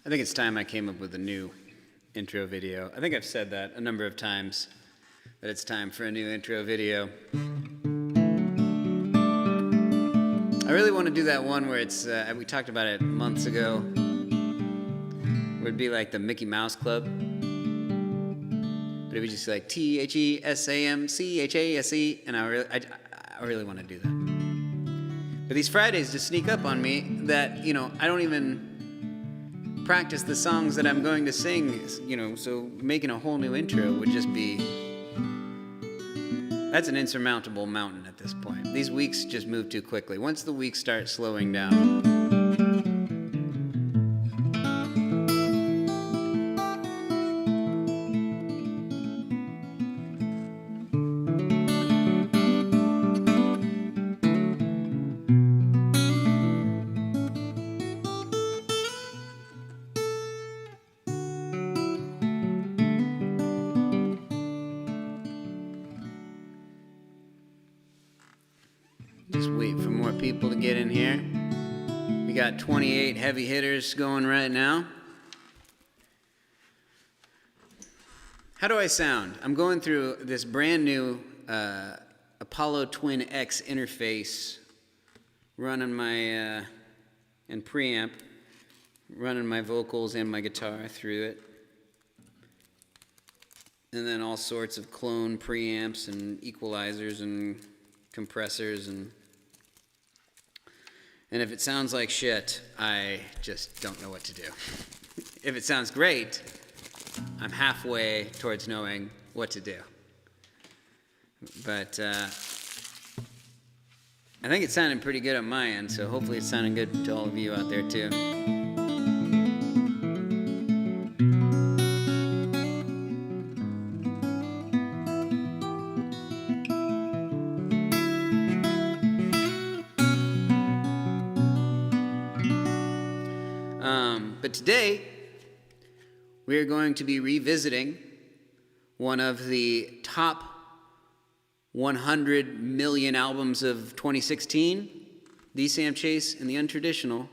I think it's time I came up with a new intro video. I think I've said that a number of times, that it's time for a new intro video. I really want to do that one where it's, we talked about it months ago, where it'd be like the Mickey Mouse Club, but it would just be like THESAMCHASE, and I really want to do that. But these Fridays just sneak up on me that, I don't even practice the songs that I'm going to sing, so making a whole new intro would just be, that's an insurmountable mountain at this point. These weeks just move too quickly. Once the weeks start slowing down, just wait for more people to get in here. We got 28 heavy hitters going right now. How do I sound? I'm going through this brand new Apollo Twin X interface, running my, and preamp, running my vocals and my guitar through it. And then all sorts of clone preamps and equalizers and compressors, and if it sounds like shit, I just don't know what to do. If it sounds great, I'm halfway towards knowing what to do. But I think it's sounding pretty good on my end, so hopefully it's sounding good to all of you out there too. But today, we are going to be revisiting one of the top 100 million albums of 2016, The Sam Chase and the Untraditional,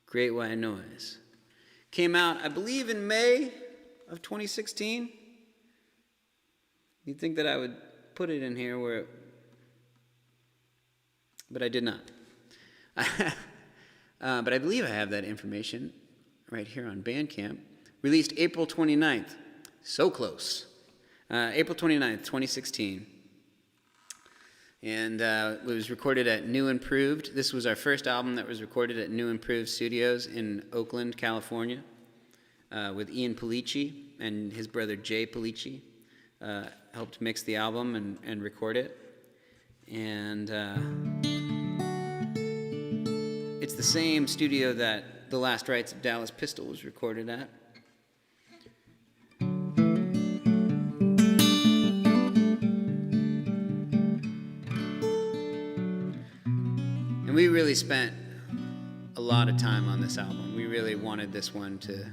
Great White Noise. Came out, I believe, in May of 2016. You'd think that I would put it in here but I did not. But I believe I have that information right here on Bandcamp. Released April 29th. So close. April 29th, 2016. And it was recorded at New Improved. This was our first album that was recorded at New Improved Studios in Oakland, California, with Ian Polici and his brother Jay Polici. Helped mix the album and record it. And it's the same studio that The Last Rites of Dallas Pistol was recorded at. And we really spent a lot of time on this album. We really wanted this one to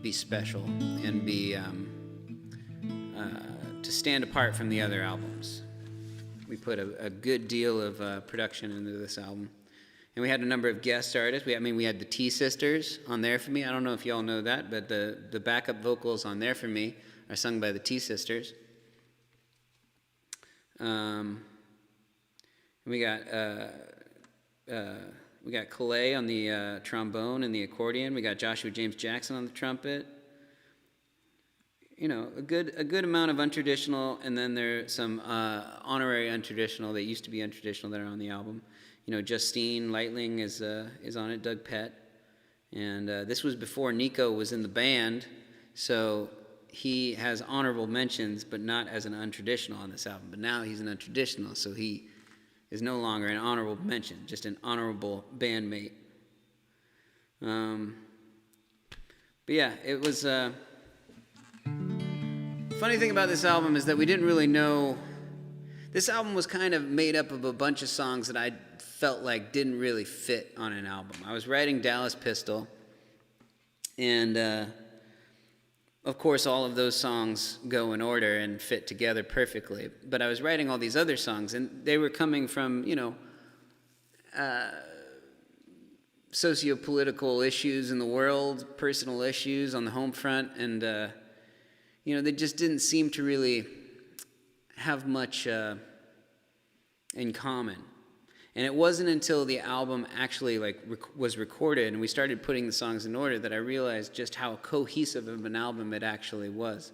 be special and be to stand apart from the other albums. We put a good deal of production into this album. And we had a number of guest artists. We had the T Sisters on There For Me. I don't know if y'all know that, but the backup vocals on There For Me are sung by the T Sisters. We got Calais on the trombone and the accordion. We got Joshua James Jackson on the trumpet. A good amount of untraditional, and then there's some honorary untraditional that used to be untraditional that are on the album. Justine Lightling is on it, Doug Pett. And this was before Nico was in the band, so he has honorable mentions, but not as an untraditional on this album. But now he's an untraditional, so he is no longer an honorable mention, just an honorable bandmate. But yeah, it was... Funny thing about this album is that we didn't really know... This album was kind of made up of a bunch of songs that I felt like didn't really fit on an album. I was writing Dallas Pistol, and of course all of those songs go in order and fit together perfectly. But I was writing all these other songs, and they were coming from, socio-political issues in the world, personal issues on the home front, and they just didn't seem to really have much in common. And it wasn't until the album actually was recorded and we started putting the songs in order that I realized just how cohesive of an album it actually was.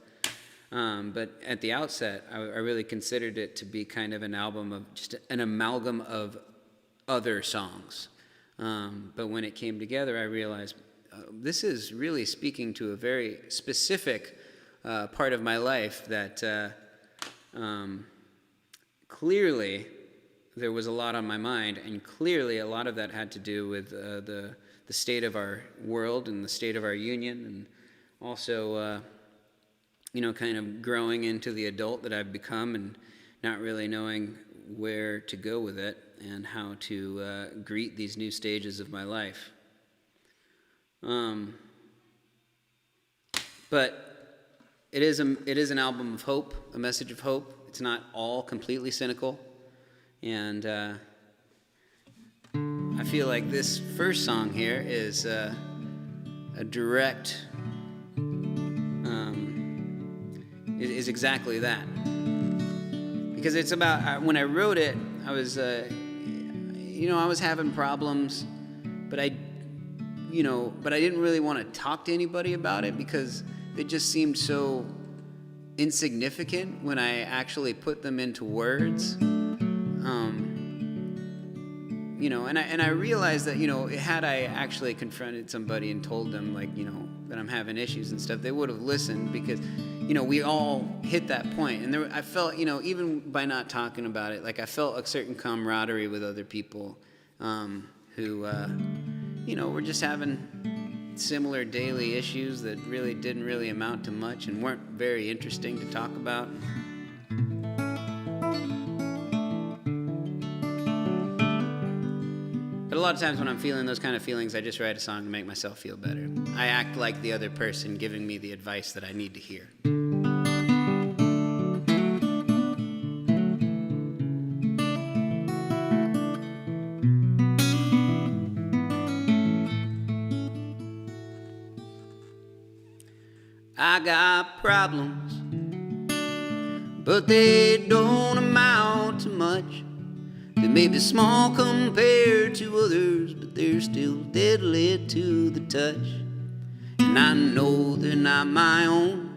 But at the outset, I really considered it to be kind of an album of just an amalgam of other songs. But when it came together, I realized this is really speaking to a very specific part of my life that clearly there was a lot on my mind, and clearly a lot of that had to do with the state of our world and the state of our union, and also kind of growing into the adult that I've become and not really knowing where to go with it and how to greet these new stages of my life. But it is an album of hope, a message of hope. It's not all completely cynical. And I feel like this first song here is a direct, is exactly that. Because it's about, when I wrote it, I was, I was having problems, but I didn't really want to talk to anybody about it because it just seemed so insignificant when I actually put them into words. And I realized that, had I actually confronted somebody and told them, that I'm having issues and stuff, they would have listened because, we all hit that point. And I felt, even by not talking about it, I felt a certain camaraderie with other people who, were just having similar daily issues that really didn't really amount to much and weren't very interesting to talk about. But a lot of times when I'm feeling those kind of feelings, I just write a song to make myself feel better. I act like the other person giving me the advice that I need to hear. I got problems, but they don't amount to much. They may be small compared to others, but they're still deadly to the touch. And I know they're not my own,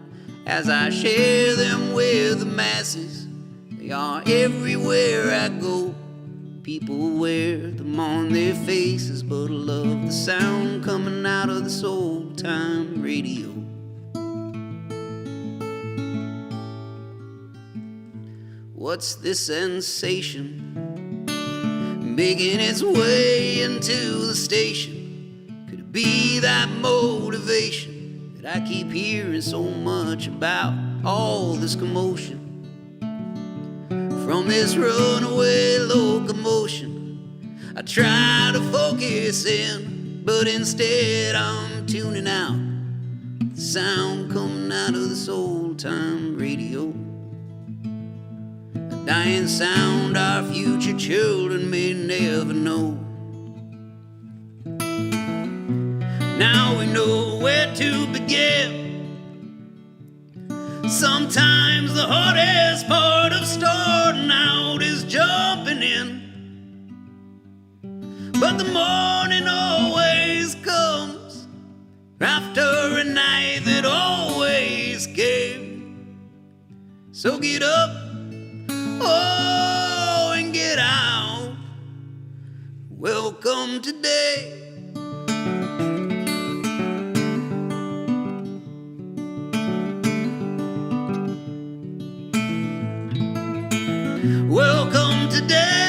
as I share them with the masses. They are everywhere I go. People wear them on their faces, but I love the sound coming out of this old-time radio. What's this sensation making its way into the station? Could it be that motivation that I keep hearing so much about? All this commotion from this runaway locomotion. I try to focus in, but instead I'm tuning out the sound coming out of this old-time radio. Dying sound our future children may never know. Now we know where to begin. Sometimes the hardest part of starting out is jumping in. But the morning always comes after a night that always came. So get up, oh, and get out. Welcome today. Welcome today.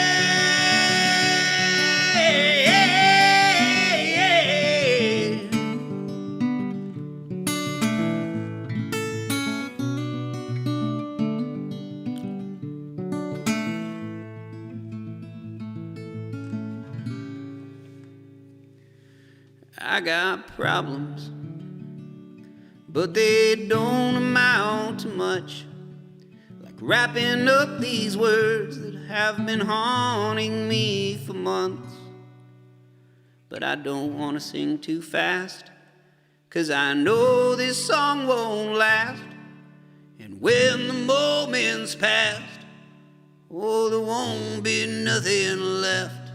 I got problems, but they don't amount to much. Like wrapping up these words that have been haunting me for months. but I don't want to sing too fast, 'cause I know this song won't last. And when the moment's past, oh, there won't be nothing left.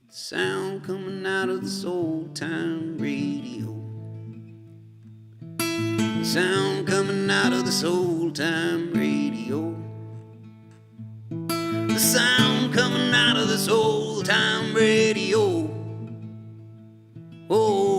Sound coming out of this old time radio. Sound coming out of this old time radio. The sound coming out of this old time radio. Oh,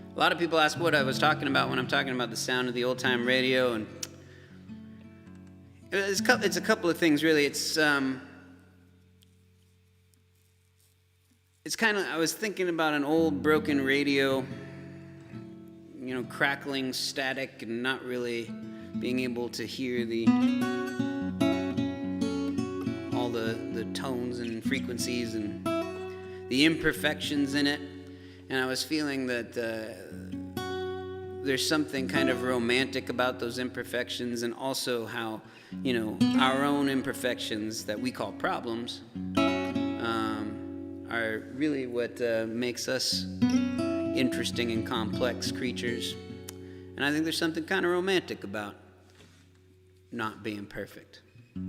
a lot of people ask what I was talking about when I'm talking about the sound of the old-time radio, and it's a couple of things, really. It's kind of, I was thinking about an old broken radio, you know, crackling static and not really being able to hear all the tones and frequencies and the imperfections in it. And I was feeling that there's something kind of romantic about those imperfections, and also how, you know, our own imperfections that we call problems are really what makes us interesting and complex creatures. And I think there's something kind of romantic about not being perfect.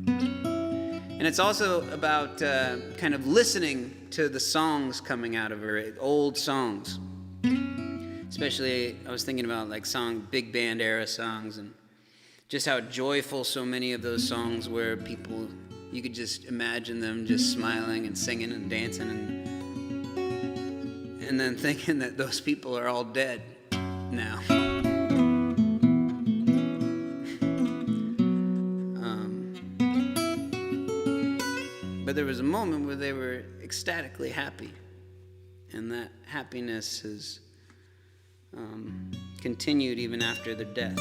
And it's also about kind of listening to the songs coming out of her, old songs. Especially, I was thinking about like big band era songs, and just how joyful so many of those songs were. People, you could just imagine them just smiling and singing and dancing, and then thinking that those people are all dead now. But there was a moment where they were ecstatically happy, and that happiness has continued even after their death.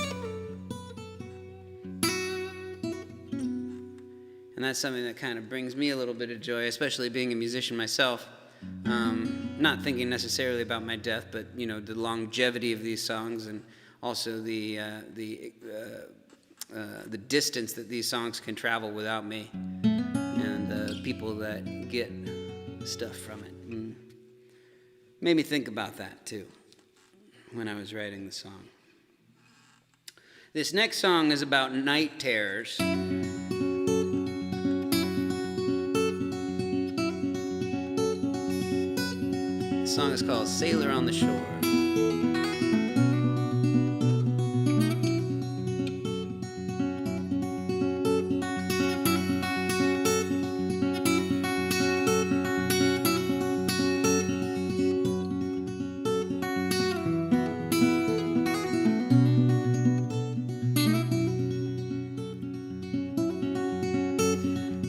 And that's something that kind of brings me a little bit of joy, especially being a musician myself. Not thinking necessarily about my death, but, you know, the longevity of these songs, and also the distance that these songs can travel without me, and the people that get stuff from it. And made me think about that too when I was writing the song. This next song is about night terrors. The song is called Sailor on the Shore.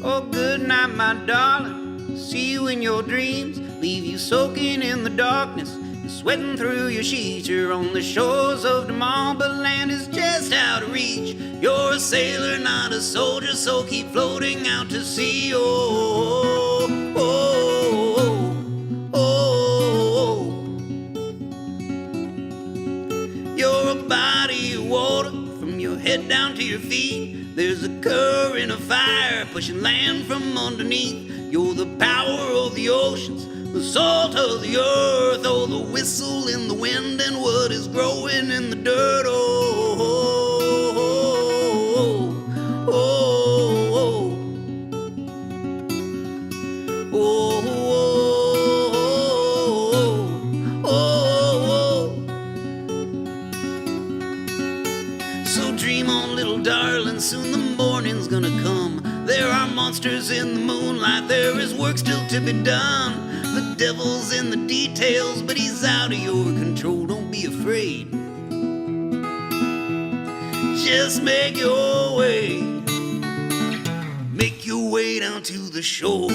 Oh, good night, my darling. See you in your dreams. Leave you soaking in the darkness and sweating through your sheets. You're on the shores of tomorrow, but land is just out of reach. You're a sailor, not a soldier, so keep floating out to sea. Oh, oh, oh, oh, oh. You're a body of water from your head down to your feet. There's a current of fire pushing land from underneath. You're the power of the oceans, the salt of the earth, oh, the whistle in the wind and what is growing in the dirt. Oh, oh, oh, oh, oh, oh, oh. So dream on, little darling, soon the morning's gonna come. There are monsters in the moonlight, there is work still to be done. The devil's in the details, but he's out of your control. Don't be afraid. Just make your way. Make your way down to the shore.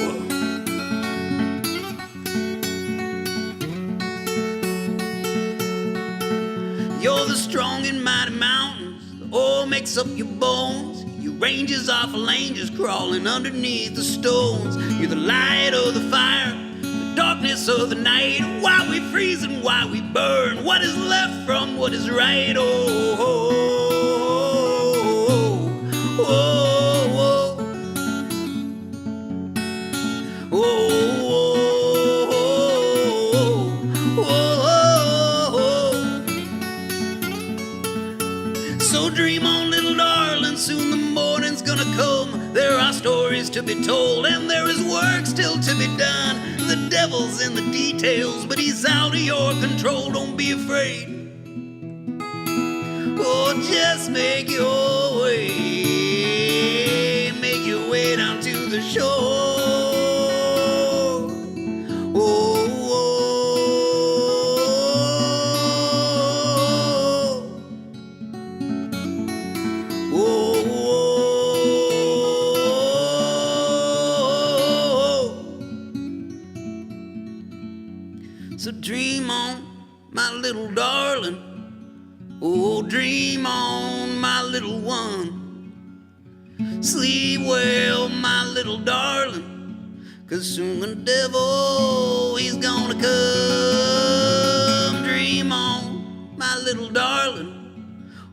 You're the strong and mighty mountains, the oil makes up your bones. Your ranges are for angels crawling underneath the stones. You're the light of the fire, the darkness of the night. Why we freeze and why we burn, what is left from what is right. Oh, oh, oh, oh, oh, oh, oh, oh. So dream on, little darling, soon the morning's gonna come. There are stories to be told and there is work still to be done. The devil's in the details, but he's out of your control. Don't be afraid. Oh, just make your way down to the shore. Oh, oh, oh, oh. So dream on, my little darling. Oh, dream on, my little one. Sleep well, my little darling, 'cause soon the devil, he's gonna come. Dream on, my little darling.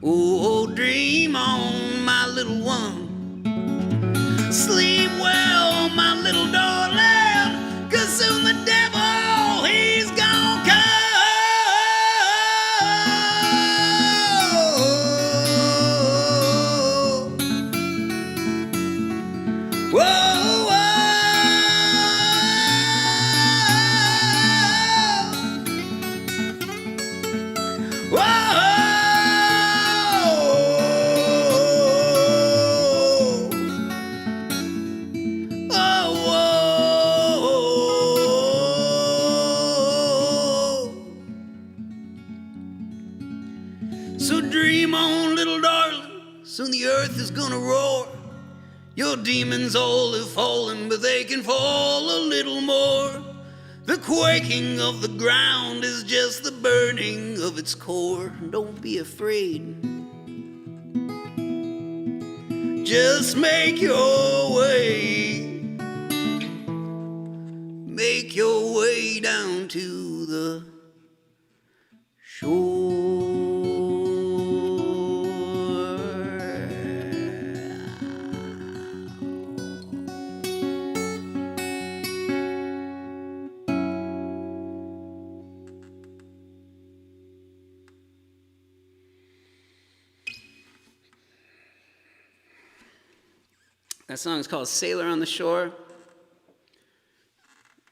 Oh, dream on, my little one. Sleep well, my little darling, 'cause soon the devil, he's gonna come. Whoa, whoa, whoa, So dream on, little darling, soon the earth is gonna roar. Your demons all have fallen, but they can fall a little more. The quaking of the ground is just the burning of its core. Don't be afraid. Just make your way down to the shore. That song is called Sailor on the Shore,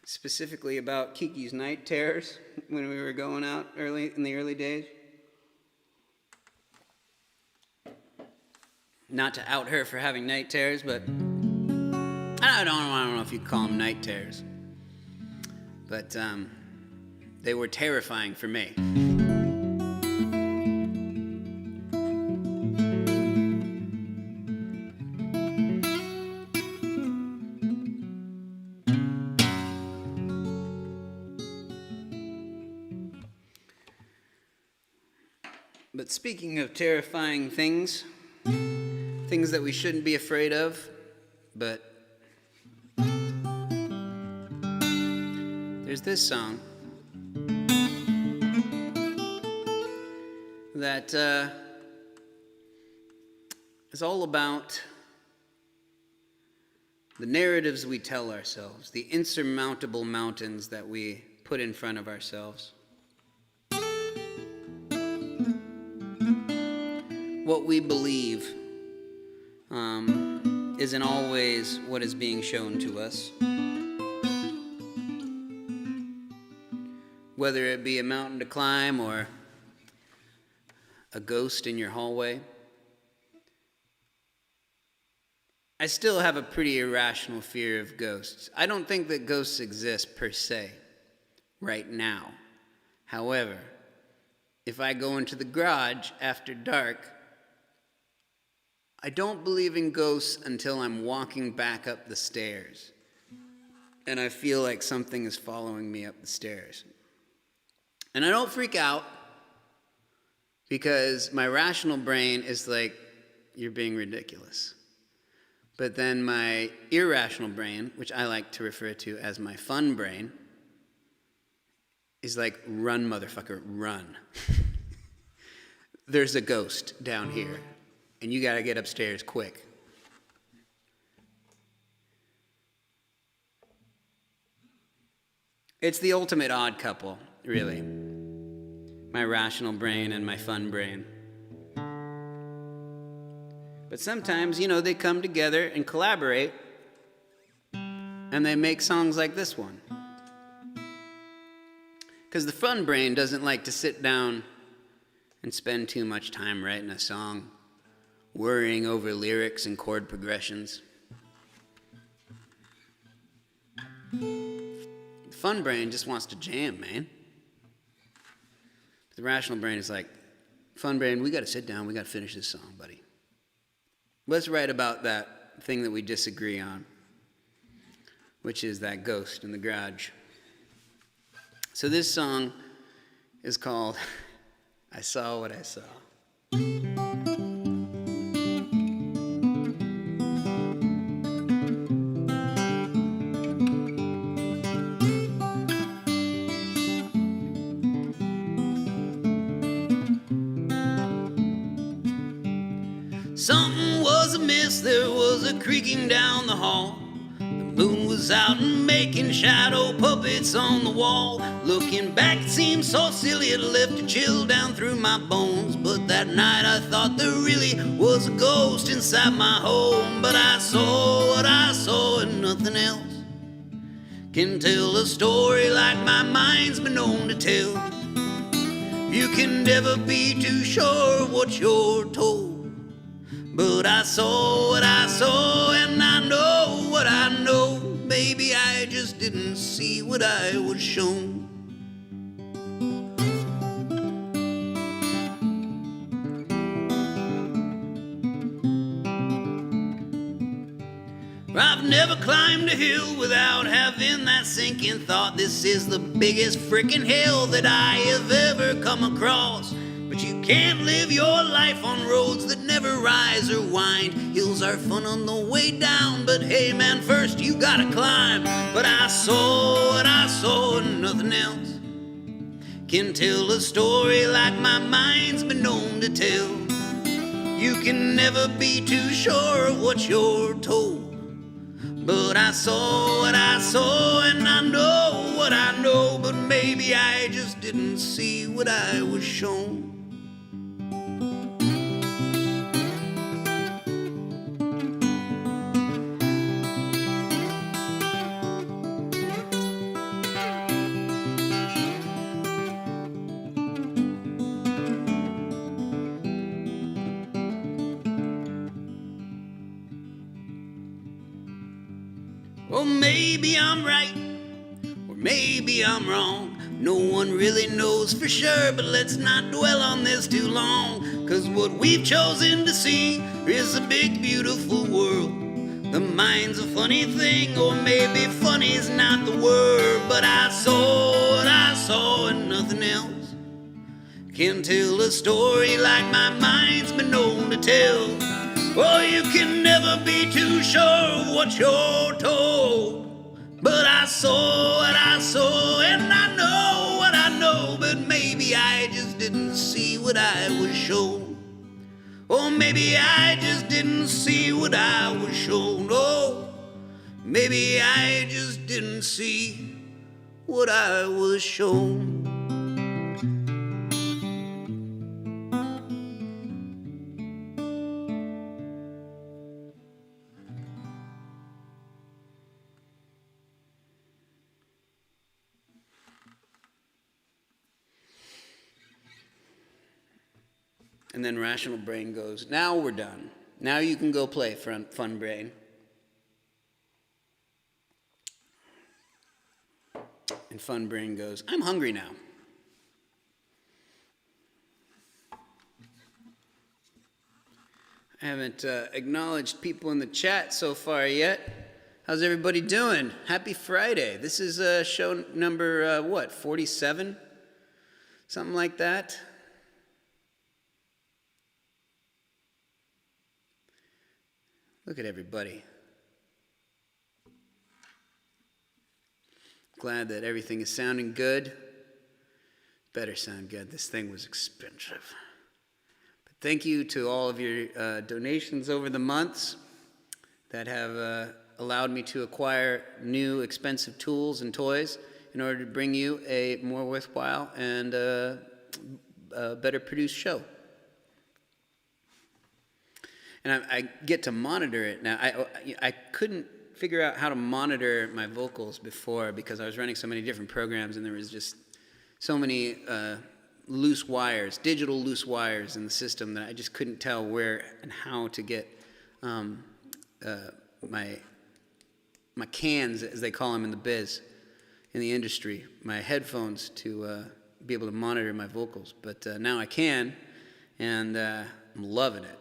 specifically about Kiki's night terrors when we were going out in the early days. Not to out her for having night terrors, but I don't know if you call them night terrors, but they were terrifying for me. But speaking of terrifying things that we shouldn't be afraid of, but there's this song that is all about the narratives we tell ourselves, the insurmountable mountains that we put in front of ourselves. What we believe isn't always what is being shown to us. Whether it be a mountain to climb or a ghost in your hallway. I still have a pretty irrational fear of ghosts. I don't think that ghosts exist per se right now. However, if I go into the garage after dark, I don't believe in ghosts until I'm walking back up the stairs and I feel like something is following me up the stairs. And I don't freak out because my rational brain is like, you're being ridiculous. But then my irrational brain, which I like to refer to as my fun brain, is like, run, motherfucker, run. There's a ghost down here, and you gotta get upstairs quick. It's the ultimate odd couple, really. My rational brain and my fun brain. But sometimes, they come together and collaborate, and they make songs like this one. Because the fun brain doesn't like to sit down and spend too much time writing a song, worrying over lyrics and chord progressions. The fun brain just wants to jam, man. The rational brain is like, fun brain, we gotta sit down, we gotta finish this song, buddy. Let's write about that thing that we disagree on, which is that ghost in the garage. So this song is called I Saw What I Saw. Something was amiss, there was a creaking down the hall. The moon was out and making shadow puppets on the wall. Looking back, it seemed so silly, it left a chill down through my bones. But that night I thought there really was a ghost inside my home. But I saw what I saw and nothing else can tell a story like my mind's been known to tell. You can never be too sure of what you're told. But I saw what I saw, and I know what I know. Maybe I just didn't see what I was shown. I've never climbed a hill without having that sinking thought. This is the biggest freaking hell that I have ever come across. But you can't live your life on roads that never rise or wind. Hills are fun on the way down, but hey man, first you gotta climb. But I saw what I saw and nothing else can tell a story like my mind's been known to tell. You can never be too sure of what you're told. But I saw what I saw and I know what I know. But maybe I just didn't see what I was shown. Well, maybe I'm right, or maybe I'm wrong. No one really knows for sure, but let's not dwell on this too long. 'Cause what we've chosen to see is a big, beautiful world. The mind's a funny thing, or maybe funny's not the word. But I saw what I saw and nothing else can tell a story like my mind's been known to tell. Oh, you can never be too sure of what you're told. But I saw what I saw and I know what I know. But maybe I just didn't see what I was shown. Or maybe I just didn't see what I was shown. Oh, maybe I just didn't see what I was shown. And then rational brain goes, now we're done. Now you can go play, fun brain. And fun brain goes, I'm hungry now. I haven't acknowledged people in the chat so far yet. How's everybody doing? Happy Friday. This is show number, 47? Something like that. Look at everybody. Glad that everything is sounding good. Better sound good. This thing was expensive. But thank you to all of your donations over the months that have allowed me to acquire new expensive tools and toys in order to bring you a more worthwhile and a better produced show. And I get to monitor it now. I couldn't figure out how to monitor my vocals before because I was running so many different programs and there was just so many loose wires, digital loose wires in the system that I just couldn't tell where and how to get my cans, as they call them in the biz, in the industry, my headphones to be able to monitor my vocals. But now I can, and I'm loving it.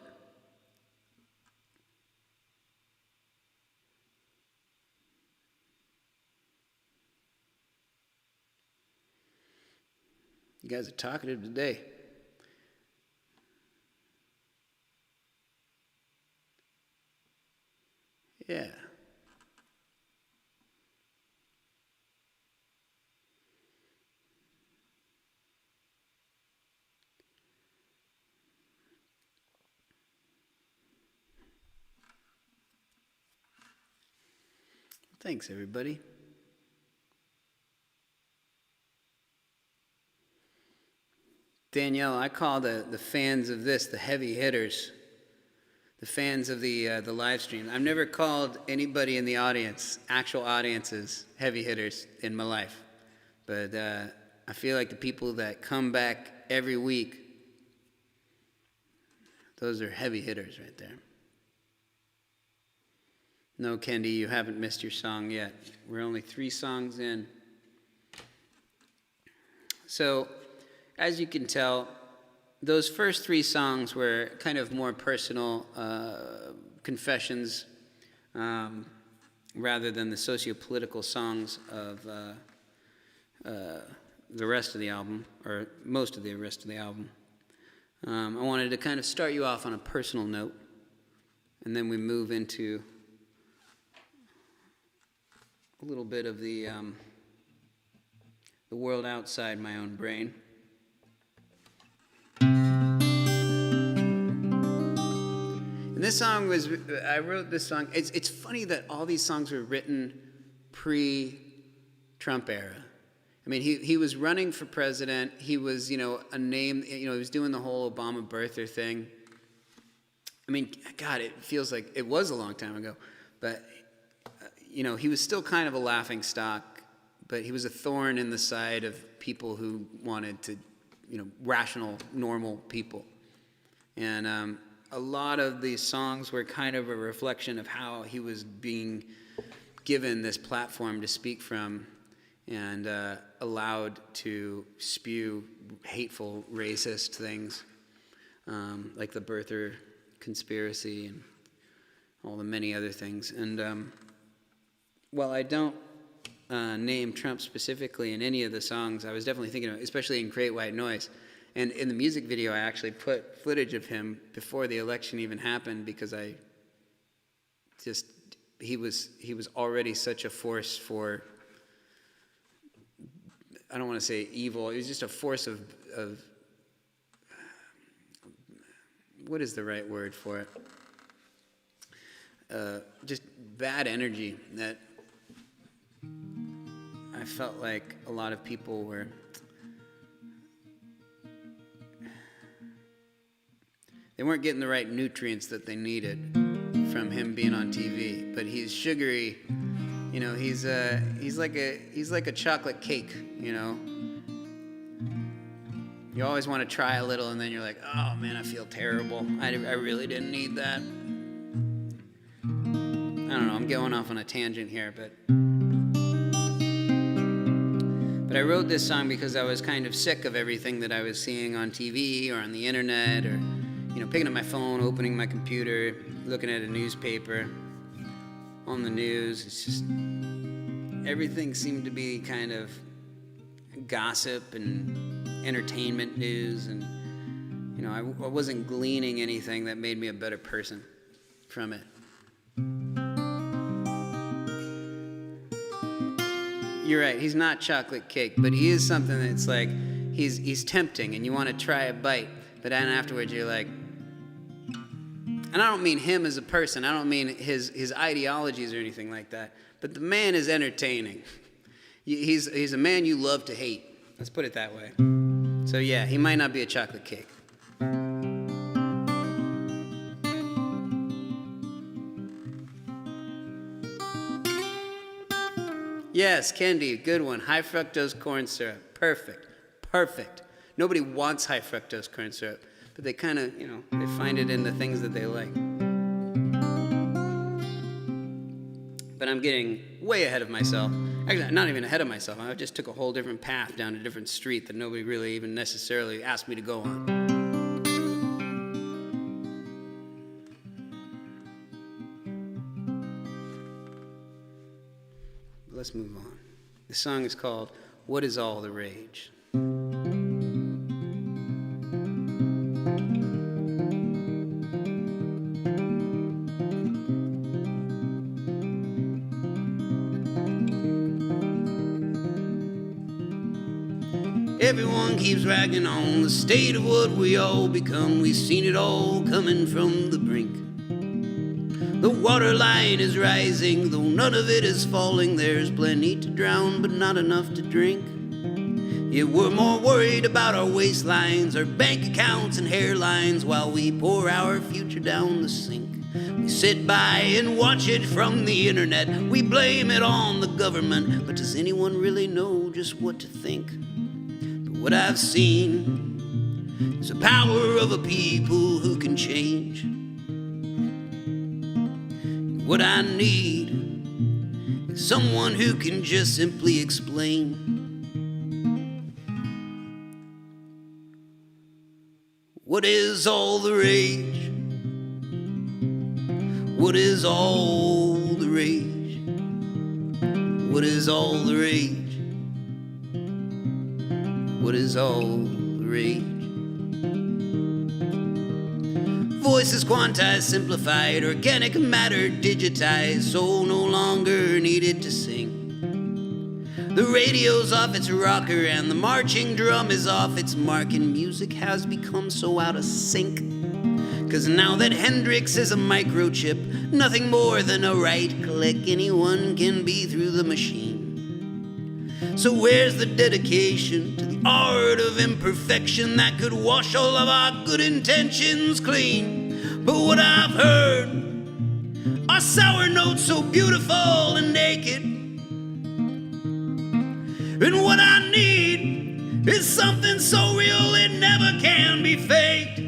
You guys are talkative today. Yeah. Thanks, everybody. Danielle, I call the fans of this the heavy hitters, the fans of the live stream. I've never called anybody in the audience, actual audiences, heavy hitters in my life. But I feel like the people that come back every week, those are heavy hitters right there. No, Kendi, you haven't missed your song yet. We're only 3 songs in. So, as you can tell, those first 3 songs were kind of more personal confessions rather than the socio-political songs of the rest of the album, or most of the rest of the album. I wanted to kind of start you off on a personal note, and then we move into a little bit of the world outside my own brain. And this song was, I wrote this song, it's funny that all these songs were written pre-Trump era. I mean, he was running for president, he was, a name, he was doing the whole Obama birther thing. I mean, God, it feels like it was a long time ago, but, he was still kind of a laughing stock, but he was a thorn in the side of people who wanted to, rational, normal people. And a lot of these songs were kind of a reflection of how he was being given this platform to speak from and allowed to spew hateful, racist things like the birther conspiracy and all the many other things. And while I don't name Trump specifically in any of the songs, I was definitely thinking of, especially in Create White Noise. And in the music video, I actually put footage of him before the election even happened because he was already such a force for, I don't want to say evil, he was just a force of what is the right word for it? Just bad energy that I felt like a lot of people were, they weren't getting the right nutrients that they needed from him being on TV. But he's sugary, he's like a chocolate cake, You always want to try a little, and then you're like, oh man, I feel terrible. I really didn't need that. I don't know. I'm going off on a tangent here, but I wrote this song because I was kind of sick of everything that I was seeing on TV or on the internet or picking up my phone, opening my computer, looking at a newspaper, on the news. It's just, everything seemed to be kind of gossip and entertainment news, and I wasn't gleaning anything that made me a better person from it. You're right, he's not chocolate cake, but he is something that's like, he's tempting, and you want to try a bite, but then afterwards you're like, and I don't mean him as a person, I don't mean his ideologies or anything like that, but the man is entertaining. He's a man you love to hate, let's put it that way. So yeah, he might not be a chocolate cake. Yes, candy, good one. High fructose corn syrup. Perfect. Nobody wants high fructose corn syrup, but they kind of, they find it in the things that they like. But I'm getting way ahead of myself. Actually, not even ahead of myself. I just took a whole different path down a different street that nobody really even necessarily asked me to go on. Let's move on. The song is called What Is All the Rage? Everyone keeps ragging on the state of what we all become. We've seen it all coming from the brink. The water line is rising, though none of it is falling. There's plenty to drown, but not enough to drink. Yeah, we're more worried about our waistlines, our bank accounts and hairlines, while we pour our future down the sink. We sit by and watch it from the internet. We blame it on the government, but does anyone really know just what to think? But what I've seen is the power of a people who can change. What I need is someone who can just simply explain. What is all the rage? What is all the rage? What is all the rage? What is all the rage? Voices quantized, simplified, organic matter digitized, soul no longer needed to sing. The radio's off its rocker and the marching drum is off its mark, and music has become so out of sync. 'Cause now that Hendrix is a microchip, nothing more than a right click, anyone can be through the machine. So where's the dedication to the art of imperfection that could wash all of our good intentions clean? But what I've heard are sour notes so beautiful and naked, and what I need is something so real it never can be faked.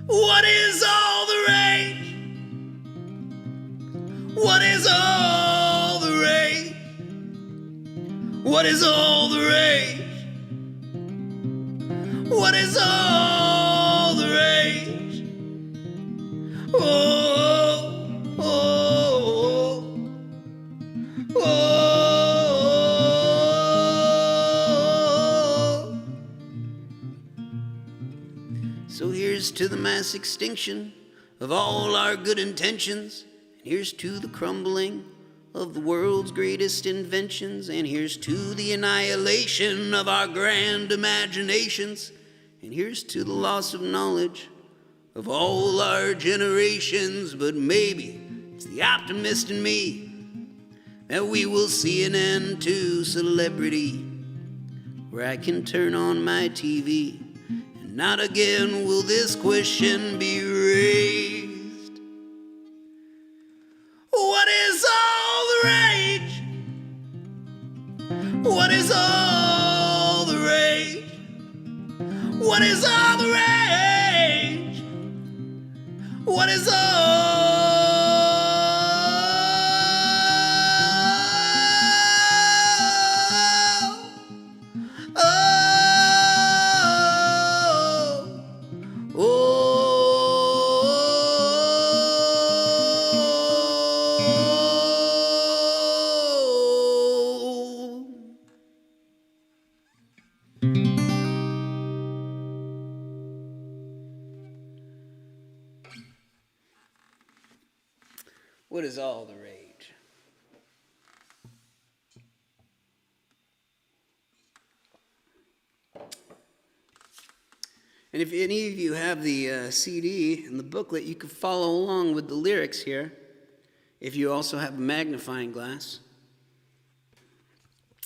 What is all the rage? What is all the rage? What is all the rage? What is all the rage? Oh, oh, oh, oh. So here's to the mass extinction of all our good intentions, and here's to the crumbling of the world's greatest inventions, and here's to the annihilation of our grand imaginations, and here's to the loss of knowledge of all our generations. But maybe it's the optimist in me that we will see an end to celebrity, where I can turn on my TV and not again will this question be raised. What is all the rage? What is all the rage? What is all the rage? What is all? Oh, What is all the rage? And if any of you have the CD and the booklet, you can follow along with the lyrics here. If you also have a magnifying glass,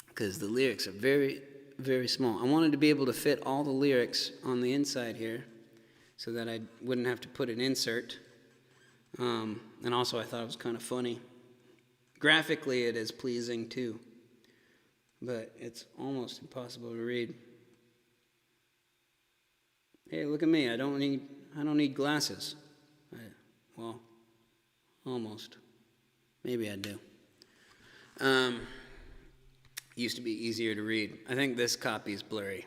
because the lyrics are very, very small. I wanted to be able to fit all the lyrics on the inside here so that I wouldn't have to put an insert. And also I thought it was kind of funny. Graphically it is pleasing too, but it's almost impossible to read. Hey, look at me. I don't need glasses. Well, almost. Maybe I do. Used to be easier to read. I think this copy is blurry.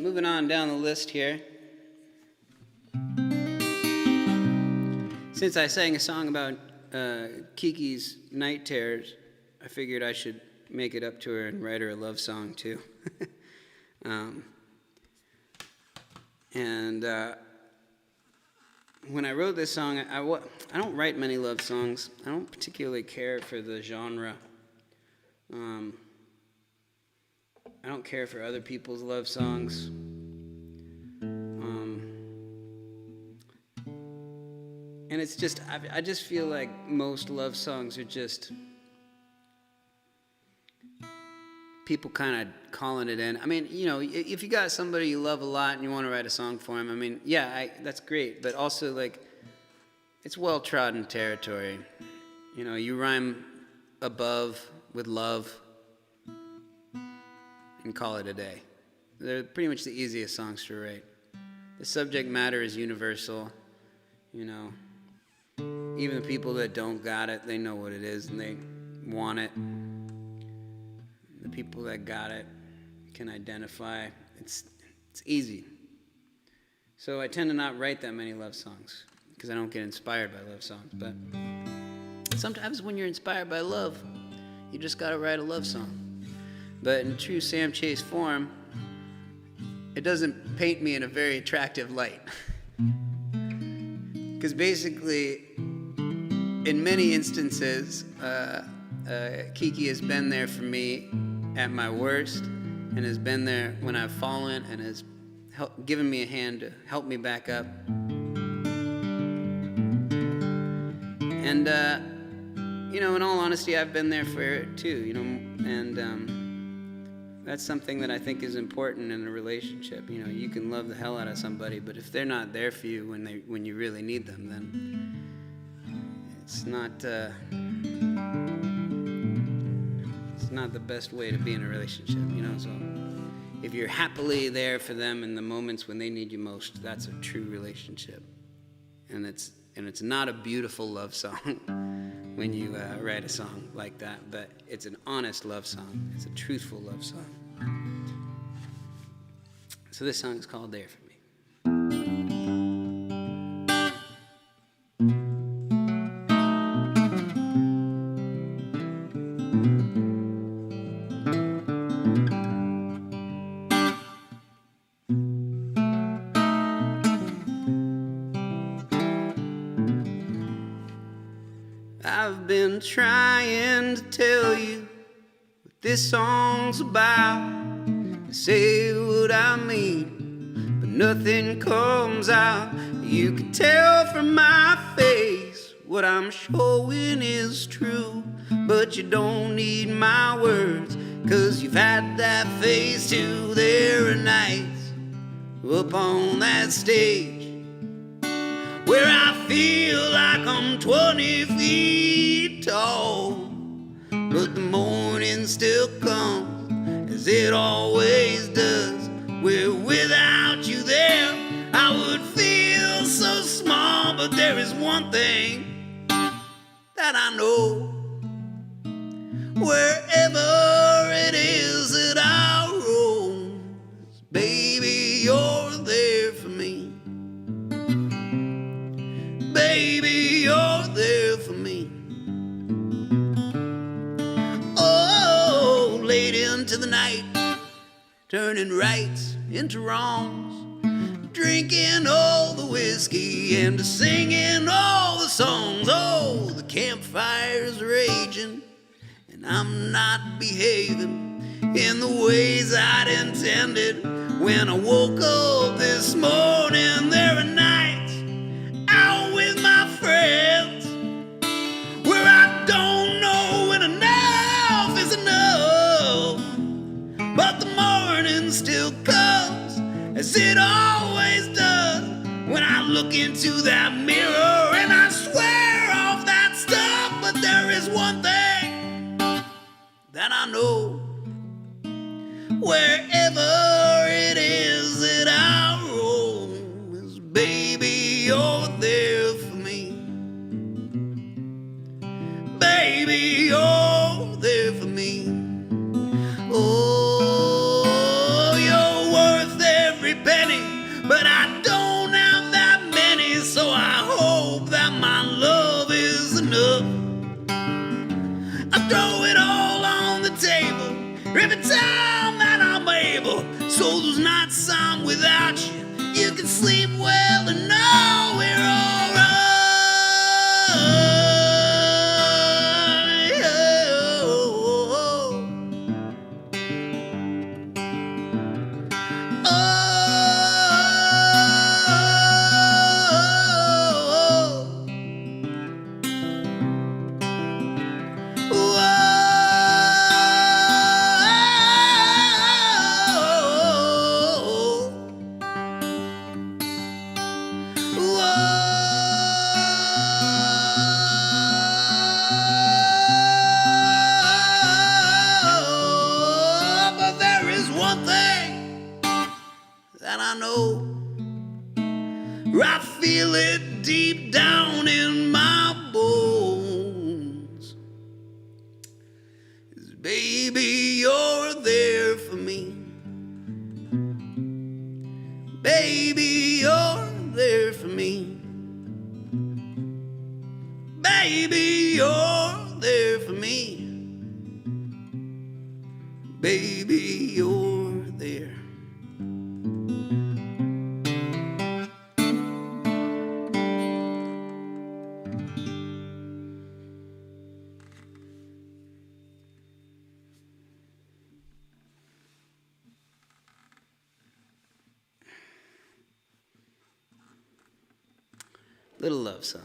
Moving on down the list here. Since I sang a song about Kiki's night terrors, I figured I should make it up to her and write her a love song too. When I wrote this song, I don't write many love songs. I don't particularly care for the genre. I don't care for other people's love songs. And it's just, I just feel like most love songs are just people kind of calling it in. I mean, you know, if you got somebody you love a lot and you want to write a song for him, I mean, yeah, that's great. But also, like, it's well-trodden territory. You know, you rhyme above with love and call it a day. They're pretty much the easiest songs to write. The subject matter is universal, you know. Even the people that don't got it, they know what it is and they want it. The people that got it can identify. It's easy. So I tend to not write that many love songs because I don't get inspired by love songs. But sometimes when you're inspired by love, you just got to write a love song. But in true Sam Chase form, it doesn't paint me in a very attractive light. Because basically, in many instances, Kiki has been there for me at my worst and has been there when I've fallen and has given me a hand to help me back up. And, you know, in all honesty, I've been there for her too, you know, and that's something that I think is important in a relationship. You know, you can love the hell out of somebody, but if they're not there for you when you really need them, then it's not the best way to be in a relationship, you know. So if you're happily there for them in the moments when they need you most, that's a true relationship. And it's not a beautiful love song when you write a song like that, but it's an honest love song. It's a truthful love song. So this song is called There For Me. I've been trying to tell you what this song's about. I say what I mean, but nothing comes out. You can tell from my face what I'm showing is true, but you don't need my words, 'cause you've had that face too. There are nights up on that stage where I feel like I'm 20 feet tall, but the morning still comes as it always does, where without you there I would feel so small. But there is one thing that I know, wherever it is that I roam, baby, you're there for me. Baby, you're there for me. Oh, late into the night, turning rights into wrongs, drinking all the whiskey and singing all the songs. Oh, the campfire's raging, and I'm not behaving in the ways I'd intended. When I woke up this morning, there were nights out with my friends where I don't know when enough is enough, but the morning still comes as it always does when I look into that mirror and I swear off that stuff. But there is one thing that I know, wherever it is that I roam, is baby, you're there for me. Baby, you're there for me. Oh, you're worth every penny, but I don't have that many, so I hope that my love is enough. I throw it all on the table every time that I'm able, so those nights I'm without you, you can sleep well and know we're all right. But there is one thing that I know, I feel it deep down in my bones, is baby, you're there for me. Baby, you're there for me. Baby, you're there for me. Baby, you're there. Little love song.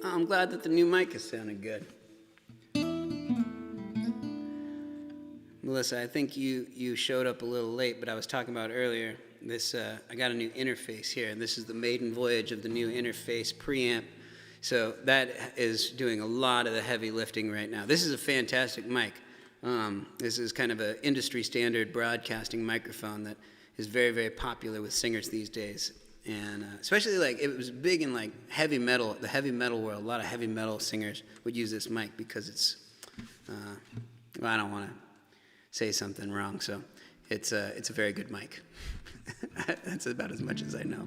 I'm glad that the new mic is sounding good. Melissa, I think you showed up a little late, but I was talking about earlier, this I got a new interface here, and this is the maiden voyage of the new interface preamp. So that is doing a lot of the heavy lifting right now. This is a fantastic mic. This is kind of an industry standard broadcasting microphone that is very, very popular with singers these days. And especially like it was big in like heavy metal, the heavy metal world. A lot of heavy metal singers would use this mic because it's, well, I don't want to say something wrong, so it's a very good mic. That's about as much as I know.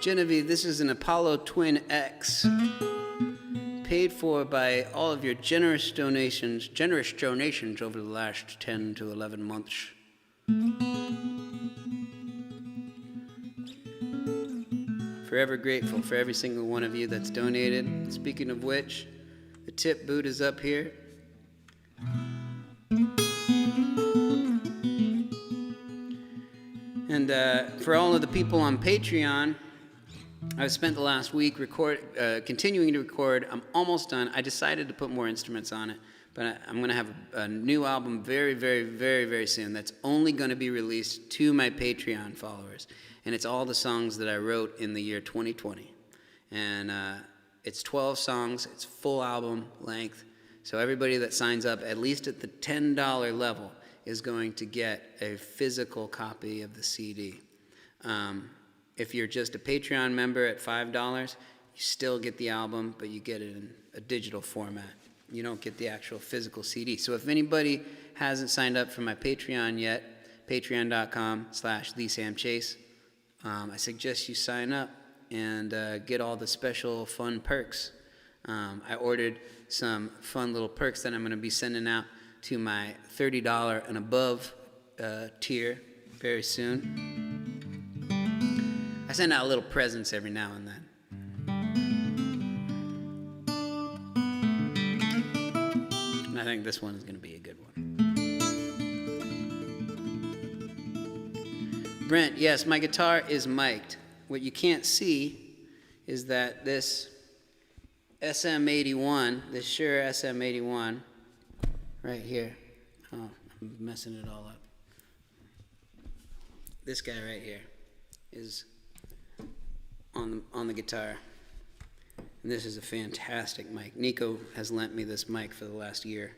Genevieve, this is an Apollo Twin X, paid for by all of your generous donations over the last 10 to 11 months. Forever grateful for every single one of you that's donated. Speaking of which, the tip boot is up here. And for all of the people on Patreon, I've spent the last week continuing to record. I'm almost done. I decided to put more instruments on it, but I'm going to have a new album very, very, very, very soon that's only going to be released to my Patreon followers. And it's all the songs that I wrote in the year 2020. And it's 12 songs. It's full album length. So everybody that signs up, at least at the $10 level, is going to get a physical copy of the CD. If you're just a Patreon member at $5, you still get the album, but you get it in a digital format. You don't get the actual physical CD. So if anybody hasn't signed up for my Patreon yet, patreon.com/thesamchase, I suggest you sign up and get all the special fun perks. I ordered some fun little perks that I'm going to be sending out to my $30 and above tier very soon. I send out little presents every now and then. And I think this one is going to be a good one. Brent, yes, my guitar is mic'd. What you can't see is that this SM81, this Shure SM81, right here. Oh, I'm messing it all up. This guy right here is on the guitar. And this is a fantastic mic. Nico has lent me this mic for the last year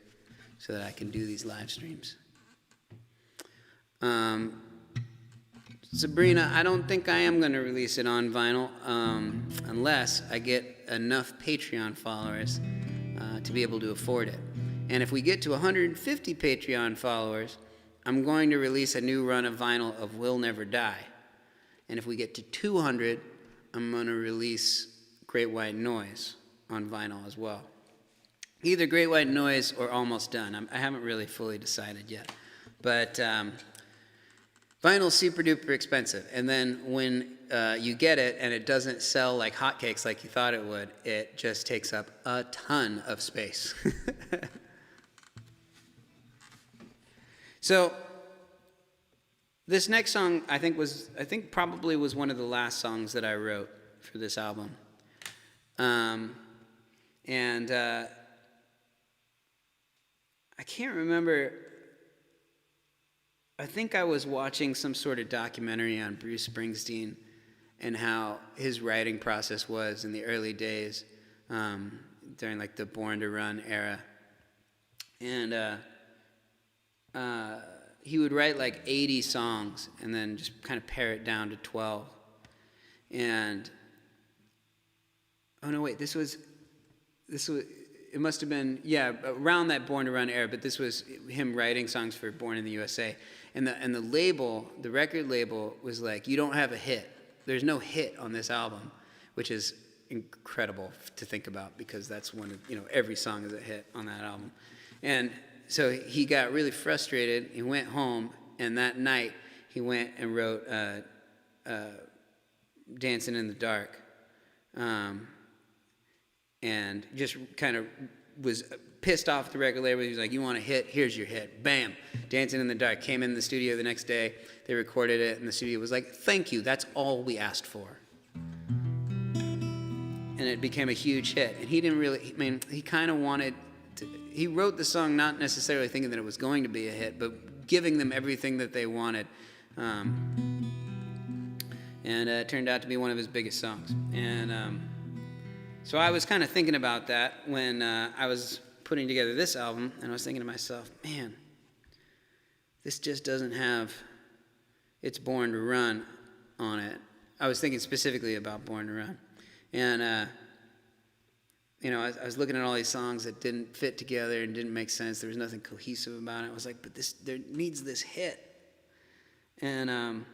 so that I can do these live streams. Sabrina, I don't think I am going to release it on vinyl unless I get enough Patreon followers to be able to afford it. And if we get to 150 Patreon followers, I'm going to release a new run of vinyl of Will Never Die. And if we get to 200, I'm going to release Great White Noise on vinyl as well. Either Great White Noise or Almost Done. I haven't really fully decided yet. But vinyl's super duper expensive. And then when you get it and it doesn't sell like hotcakes like you thought it would, it just takes up a ton of space. So this next song I think probably was one of the last songs that I wrote for this album. I can't remember. I think I was watching some sort of documentary on Bruce Springsteen and how his writing process was in the early days during like the Born to Run era. And he would write like 80 songs and then just kind of pare it down to 12. And this was it must have been around that Born to Run era, but this was him writing songs for Born in the USA. And the label, the record label, was like, you don't have a hit. There's no hit on this album, which is incredible to think about because that's one of, every song is a hit on that album. And so he got really frustrated. He went home, and that night he went and wrote Dancing in the Dark. And just kind of was pissed off at the record label. He was like, you want a hit? Here's your hit. Bam. Dancing in the Dark. Came in the studio the next day. They recorded it, and the studio was like, thank you. That's all we asked for. And it became a huge hit. And he didn't really, he kind of wanted to, he wrote the song not necessarily thinking that it was going to be a hit, but giving them everything that they wanted. And it turned out to be one of his biggest songs. And so I was kind of thinking about that when I was putting together this album, and I was thinking to myself, man, this just doesn't have It's Born to Run on it. I was thinking specifically about Born to Run. And, I was looking at all these songs that didn't fit together and didn't make sense. There was nothing cohesive about it. I was like, but there needs this hit. And, I'm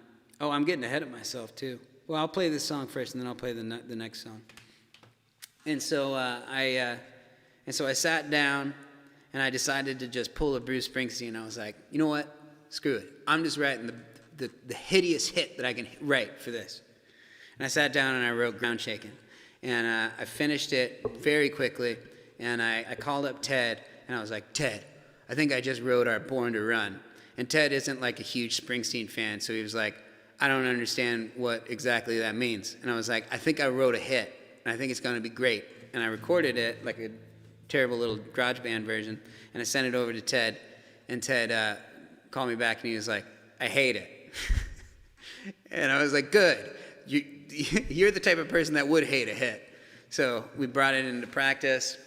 getting ahead of myself, too. Well, I'll play this song first, and then I'll play the next song. And so I sat down, and I decided to just pull a Bruce Springsteen. I was like, you know what? Screw it. I'm just writing the hideous hit that I can write for this. And I sat down and I wrote Ground Shaking. And I finished it very quickly, and I called up Ted, and I was like, Ted, I think I just wrote our Born to Run. And Ted isn't like a huge Springsteen fan, so he was like, I don't understand what exactly that means. And I was like, I think I wrote a hit, and I think it's going to be great. And I recorded it, like a terrible little GarageBand version, and I sent it over to Ted. And Ted called me back, and he was like, I hate it. And I was like, good. You're the type of person that would hate a hit. So we brought it into practice.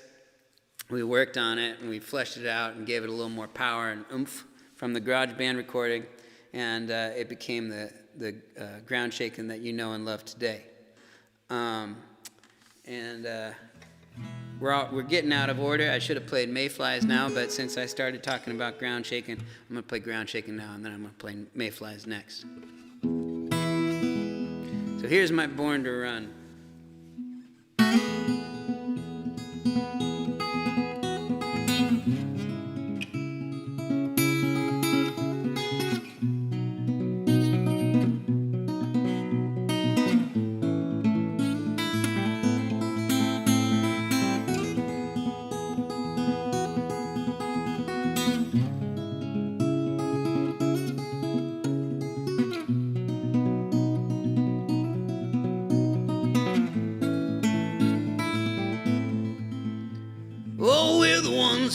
We worked on it, and we fleshed it out and gave it a little more power and oomph from the GarageBand recording, and it became the ground shaking that you know and love today. We're getting out of order. I should have played Mayflies now, but since I started talking about ground shaking, I'm going to play ground shaking now, and then I'm going to play Mayflies next. So here's my Born to Run.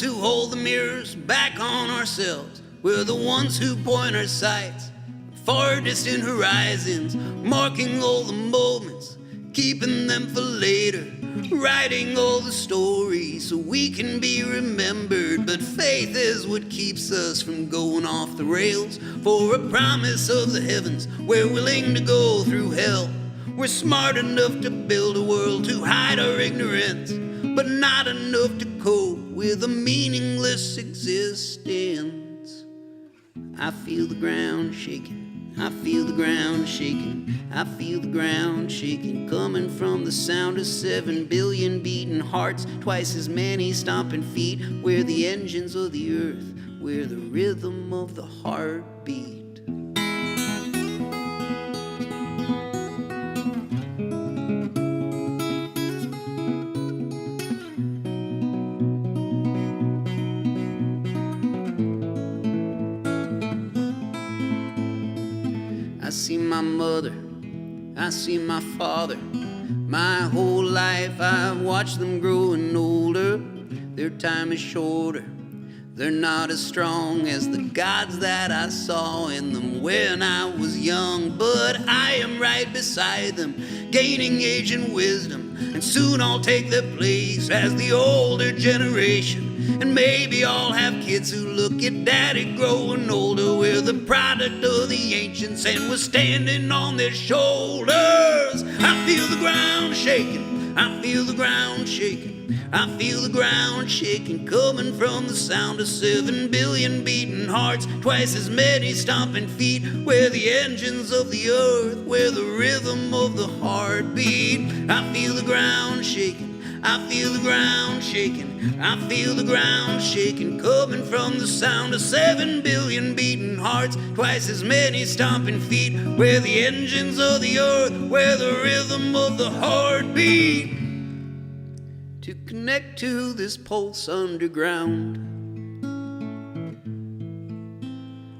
Who hold the mirrors back on ourselves. We're the ones who point our sights far distant horizons, marking all the moments, keeping them for later, writing all the stories so we can be remembered. But faith is what keeps us from going off the rails. For a promise of the heavens, we're willing to go through hell. We're smart enough to build a world to hide our ignorance, but not enough to cope with a meaningless existence. I feel the ground shaking, I feel the ground shaking, I feel the ground shaking, coming from the sound of 7 billion beating hearts, twice as many stomping feet. We're the engines of the earth, we're the rhythm of the heartbeat. I see my mother, I see my father. My whole life I've watched them growing older. Their time is shorter, they're not as strong as the gods that I saw in them when I was young. But I am right beside them, gaining age and wisdom, and soon I'll take their place as the older generation. And maybe I'll have kids who look at daddy growing older. We're the product of the ancients, and we're standing on their shoulders. I feel the ground shaking, I feel the ground shaking, I feel the ground shaking, coming from the sound of 7 billion beating hearts, twice as many stomping feet. We're the engines of the earth, we're the rhythm of the heartbeat. I feel the ground shaking, I feel the ground shaking, I feel the ground shaking, coming from the sound of 7 billion beating hearts, twice as many stomping feet. We're the engines of the earth, we're the rhythm of the heartbeat. To connect to this pulse underground,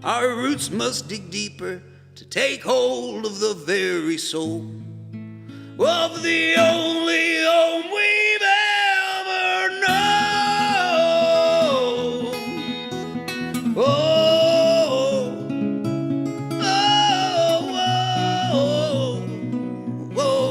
our roots must dig deeper to take hold of the very soul of the only home we've ever known. Oh, oh, oh, oh, oh,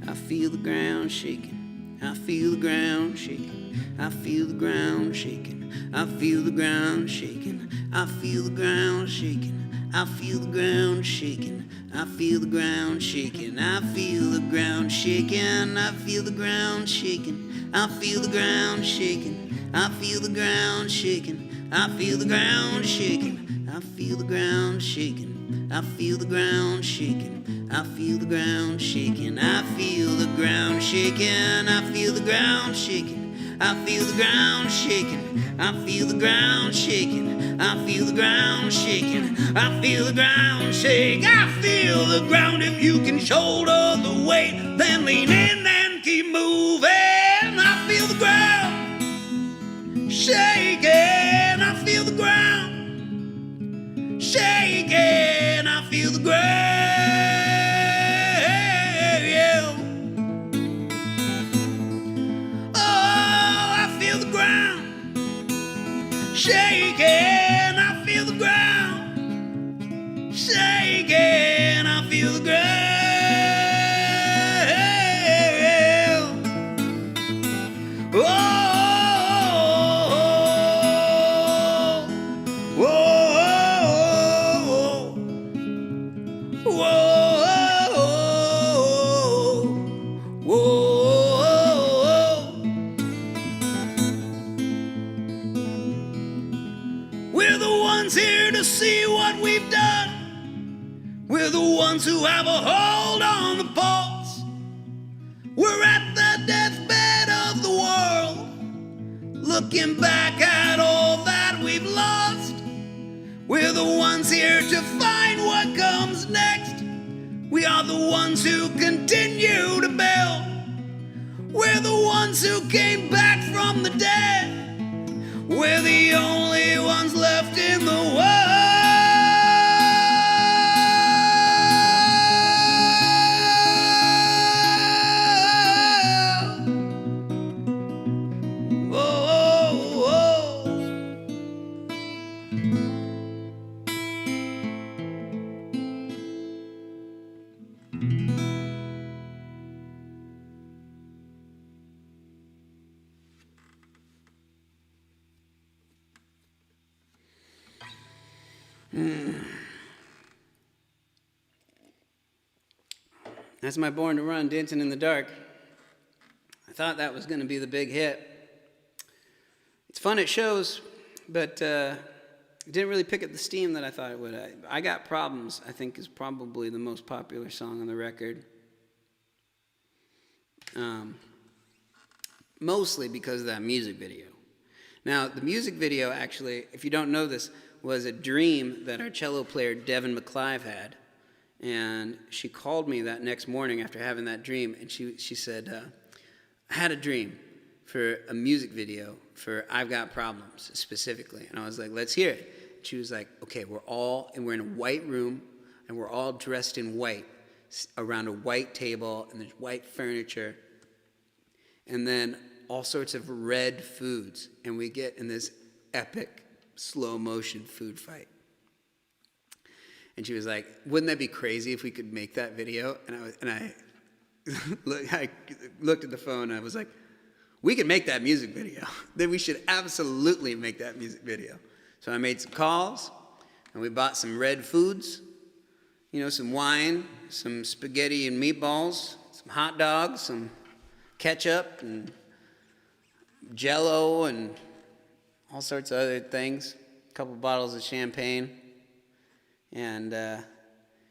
I feel the ground shaking, I feel the ground shaking, I feel the ground shaking, I feel the ground shaking, I feel the ground shaking, I feel the ground shaking, I feel the ground shaking, I feel the ground shaking, I feel the ground shaking, I feel the ground shaking, I feel the ground shaking, I feel the ground shaking, I feel the ground shaking, I feel the ground shaking, I feel the ground shaking, I feel the ground shaking, I feel the ground shaking, I feel the ground shaking. I feel the ground shaking. I feel the ground shaking. I feel the ground shake. I feel the ground. If you can shoulder the weight, then lean in and keep moving. I feel the ground shaking. I feel the ground shaking. I feel the ground. Shaking, I feel the ground. Shaking, I feel the ground. Oh, oh, oh, oh, oh, oh. We're the ones here to see what we've done. We're the ones who have a hold on the pulse. We're at the deathbed of the world, looking back at all that we've lost. We're the ones here to find what comes next. We are the ones who continue to build. We're the ones who came back from the dead. We're the only ones left in the world. Oh, oh, oh. That's my Born to Run, Dancing in the Dark. I thought that was going to be the big hit. It's fun at shows, but it didn't really pick up the steam that I thought it would. I Got Problems, I think, is probably the most popular song on the record. Mostly because of that music video. Now, the music video, actually, if you don't know this, was a dream that our cello player, Devin McClive, had. And she called me that next morning after having that dream, and she said, I had a dream for a music video for I've Got Problems, specifically. And I was like, let's hear it. And she was like, okay, we're in a white room, and we're all dressed in white, around a white table, and there's white furniture, and then all sorts of red foods, and we get in this epic slow motion food fight. And she was like, wouldn't that be crazy if we could make that video? And I looked at the phone, and I was like, we could make that music video. Then we should absolutely make that music video. So I made some calls, and we bought some red foods, some wine, some spaghetti and meatballs, some hot dogs, some ketchup, and Jell-O, and all sorts of other things, a couple bottles of champagne, and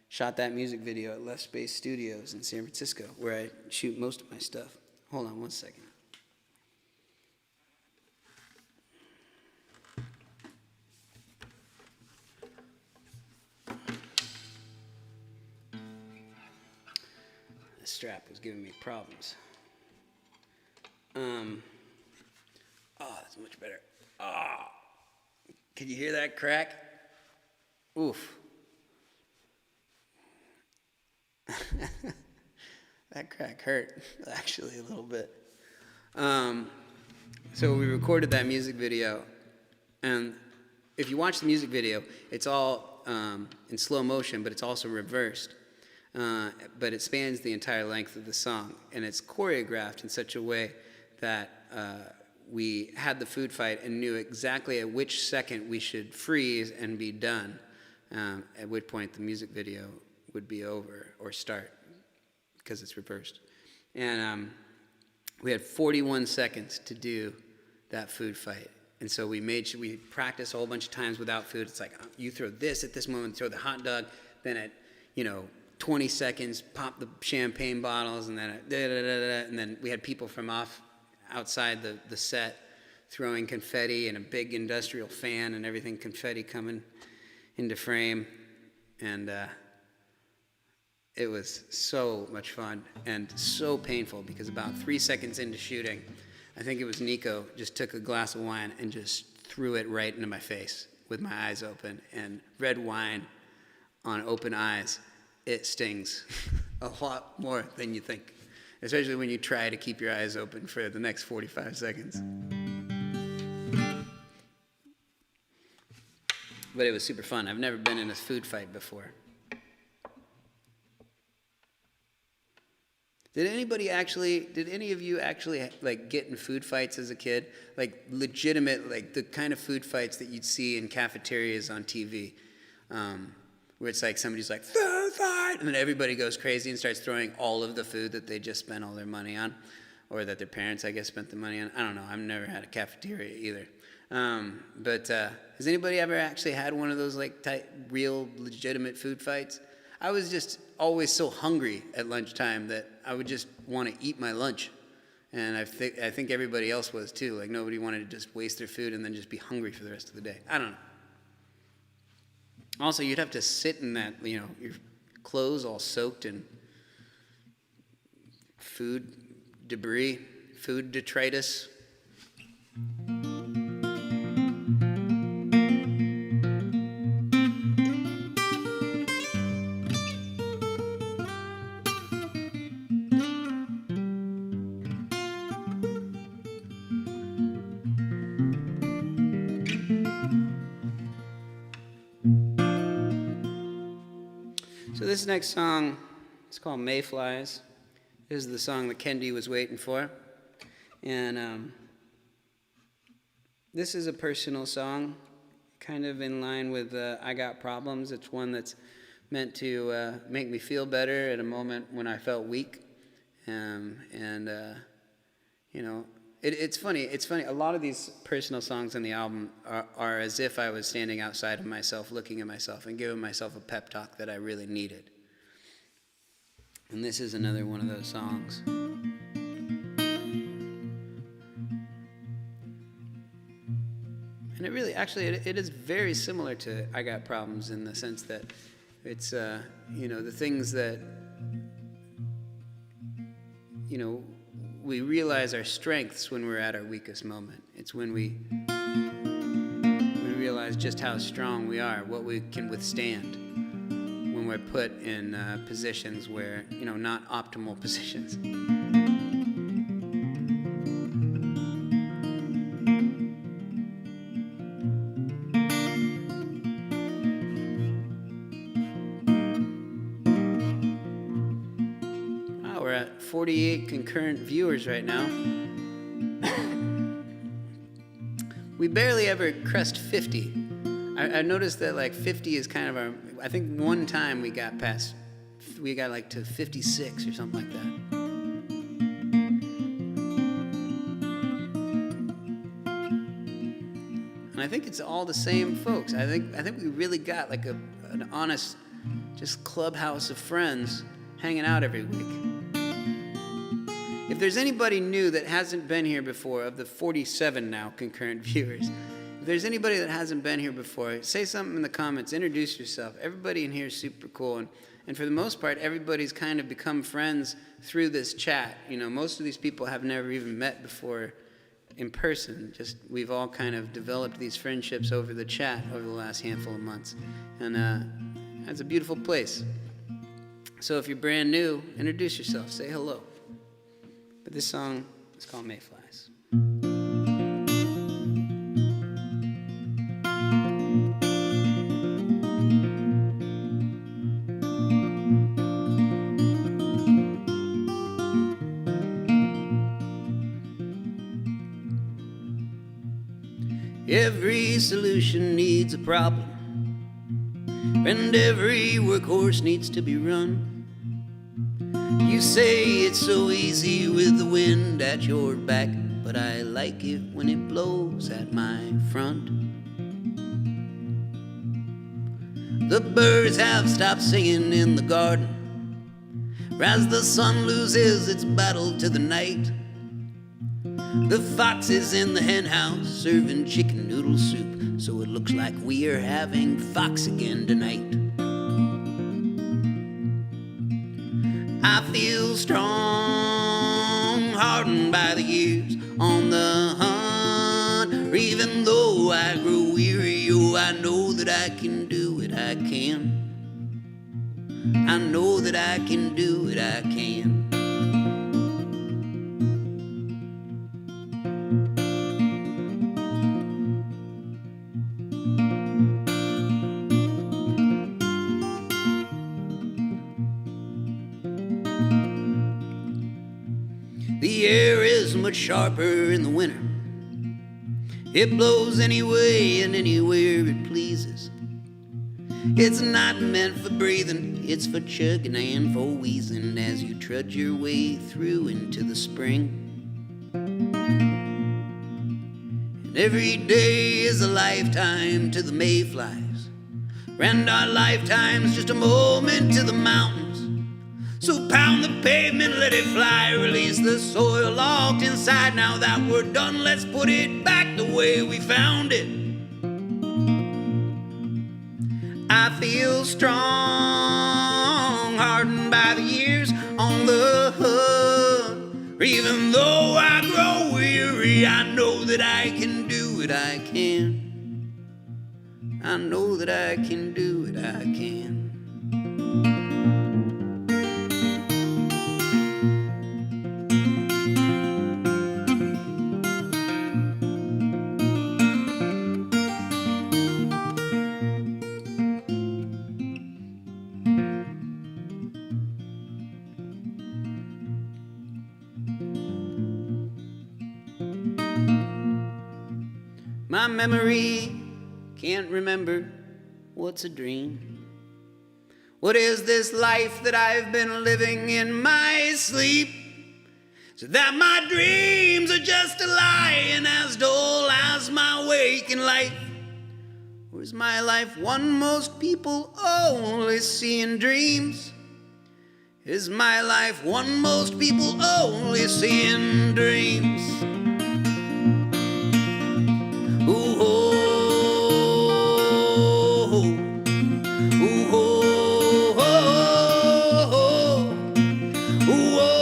shot that music video at Left Space Studios in San Francisco, where I shoot most of my stuff. Hold on one second. The strap was giving me problems. Oh, that's much better. Oh, can you hear that crack? Oof. That crack hurt, actually, a little bit. So we recorded that music video, and if you watch the music video, it's all in slow motion, but it's also reversed. But it spans the entire length of the song, and it's choreographed in such a way that we had the food fight and knew exactly at which second we should freeze and be done, at which point the music video would be over or start, because it's reversed. And we had 41 seconds to do that food fight. And so we made sure we practiced a whole bunch of times without food. It's like, you throw this at this moment, throw the hot dog, then at, 20 seconds, pop the champagne bottles, and then and then we had people from outside the set, throwing confetti and a big industrial fan and everything, confetti coming into frame. And it was so much fun and so painful because about 3 seconds into shooting, I think it was Nico, just took a glass of wine and just threw it right into my face with my eyes open. And red wine on open eyes, it stings a lot more than you think, especially when you try to keep your eyes open for the next 45 seconds. But it was super fun. I've never been in a food fight before. Did any of you actually like get in food fights as a kid? Like legitimate, like the kind of food fights that you'd see in cafeterias on TV, where it's like somebody's like, food fight, and then everybody goes crazy and starts throwing all of the food that they just spent all their money on, or that their parents, I guess, spent the money on. I don't know. I've never had a cafeteria either. But has anybody ever actually had one of those like real legitimate food fights? I was just always so hungry at lunchtime that I would just want to eat my lunch. And I think everybody else was too. Like nobody wanted to just waste their food and then just be hungry for the rest of the day. I don't know. Also, you'd have to sit in that, your clothes all soaked in food debris, food detritus. So this next song, it's called Mayflies. This is the song that Kendi was waiting for. And this is a personal song, kind of in line with I Got Problems. It's one that's meant to make me feel better at a moment when I felt weak. It's funny. A lot of these personal songs on the album are as if I was standing outside of myself, looking at myself, and giving myself a pep talk that I really needed. And this is another one of those songs. And it really, actually, it is very similar to I Got Problems in the sense that it's, the things that, we realize our strengths when we're at our weakest moment. It's when we realize just how strong we are, what we can withstand when we're put in positions where, not optimal positions. We're at 48 concurrent viewers right now. We barely ever crest 50. I noticed that like 50 is kind of our, I think one time we got like to 56 or something like that. And I think it's all the same folks. I think we really got like an honest, just clubhouse of friends hanging out every week. If there's anybody new that hasn't been here before, of the 47 now concurrent viewers, if there's anybody that hasn't been here before, say something in the comments, introduce yourself. Everybody in here is super cool, and for the most part, everybody's kind of become friends through this chat. Most of these people have never even met before in person. Just we've all kind of developed these friendships over the chat over the last handful of months, and it's a beautiful place. So if you're brand new, introduce yourself, say hello. But this song is called Mayflies. Every solution needs a problem, and every workhorse needs to be run. You say it's so easy with the wind at your back, but I like it when it blows at my front. The birds have stopped singing in the garden, as the sun loses its battle to the night. The fox is in the hen house serving chicken noodle soup, so it looks like we are having fox again tonight. I feel strong, hardened by the years, on the hunt. Even though I grow weary, oh, I know that I can do it, I can. I know that I can do it, I can. The air is much sharper in the winter. It blows anyway and anywhere it pleases. It's not meant for breathing, it's for chugging and for wheezing as you trudge your way through into the spring. And every day is a lifetime to the mayflies, and our lifetime's just a moment to the mountains. So pound the pavement, let it fly, release the soil locked inside. Now that we're done, let's put it back the way we found it. I feel strong, hardened by the years, on the hunt. Even though I grow weary, I know that I can do it, I can. I know that I can do it, I can. My memory can't remember what's a dream. What is this life that I've been living in my sleep? So that my dreams are just a lie and as dull as my waking life? Or is my life one most people only see in dreams? Is my life one most people only see in dreams? Ooh, oh, oh, ooh, oh, oh, ooh, oh,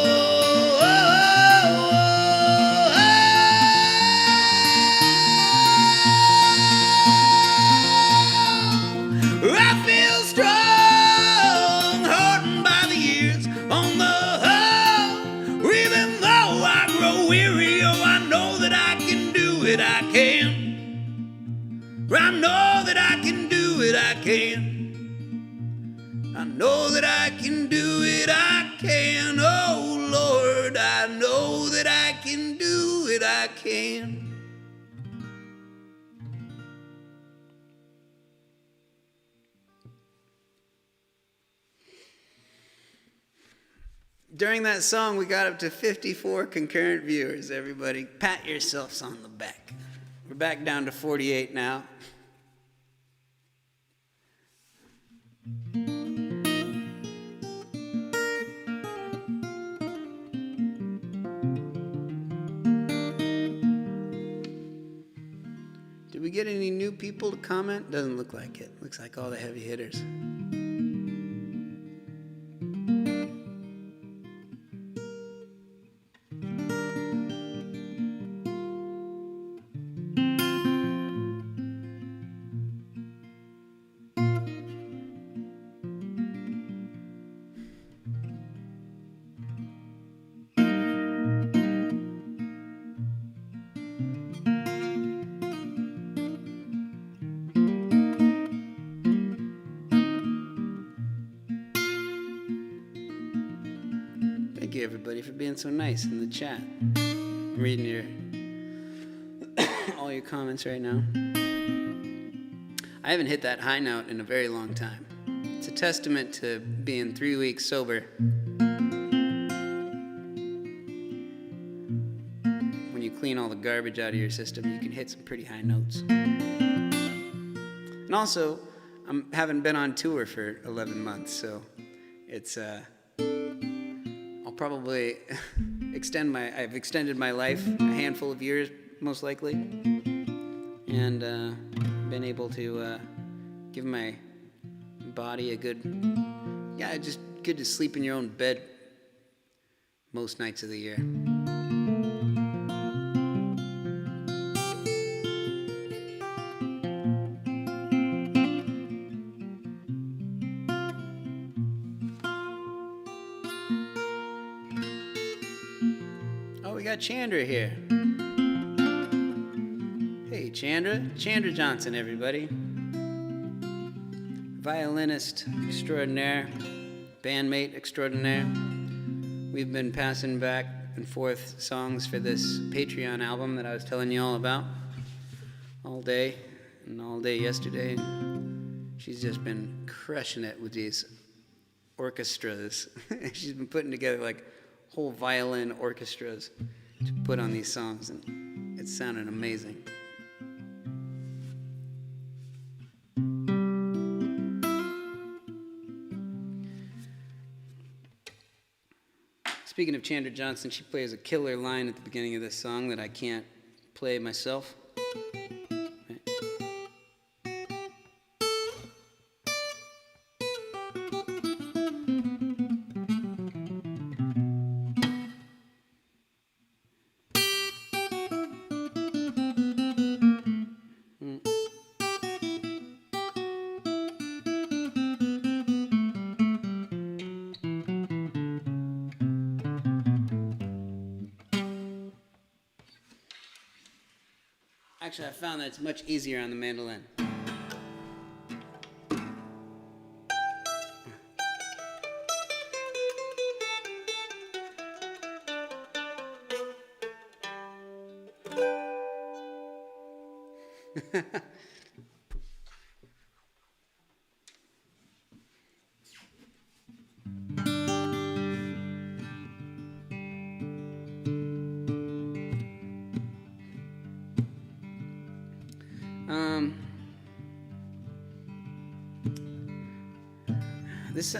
I feel strong, hardened by the years, on the whole. Even though I grow weary, oh, I know that I can do it, I can. I know that I can do it, I can. I know that I can do it, I can. Oh Lord, I know that I can do it, I can. During that song, we got up to 54 concurrent viewers, everybody. Pat yourselves on the back. We're back down to 48 now. Did we get any new people to comment? Doesn't look like it. Looks like all the heavy hitters. Thank you, everybody, for being so nice in the chat. I'm reading your all your comments right now. I haven't hit that high note in a very long time. It's a testament to being 3 weeks sober. When you clean all the garbage out of your system, you can hit some pretty high notes. And also, I haven't been on tour for 11 months, so it's I'll probably I've extended my life a handful of years, most likely, and been able to give my body a good, just good to sleep in your own bed most nights of the year. Oh, we got Chandra here. Hey, Chandra Johnson, everybody. Violinist extraordinaire, bandmate extraordinaire. We've been passing back and forth songs for this Patreon album that I was telling you all about all day and all day yesterday. She's just been crushing it with these orchestras. She's been putting together like whole violin orchestras to put on these songs, and it's sounding amazing. Speaking of Chandra Johnson, she plays a killer line at the beginning of this song that I can't play myself. Actually, I found that it's much easier on the mandolin.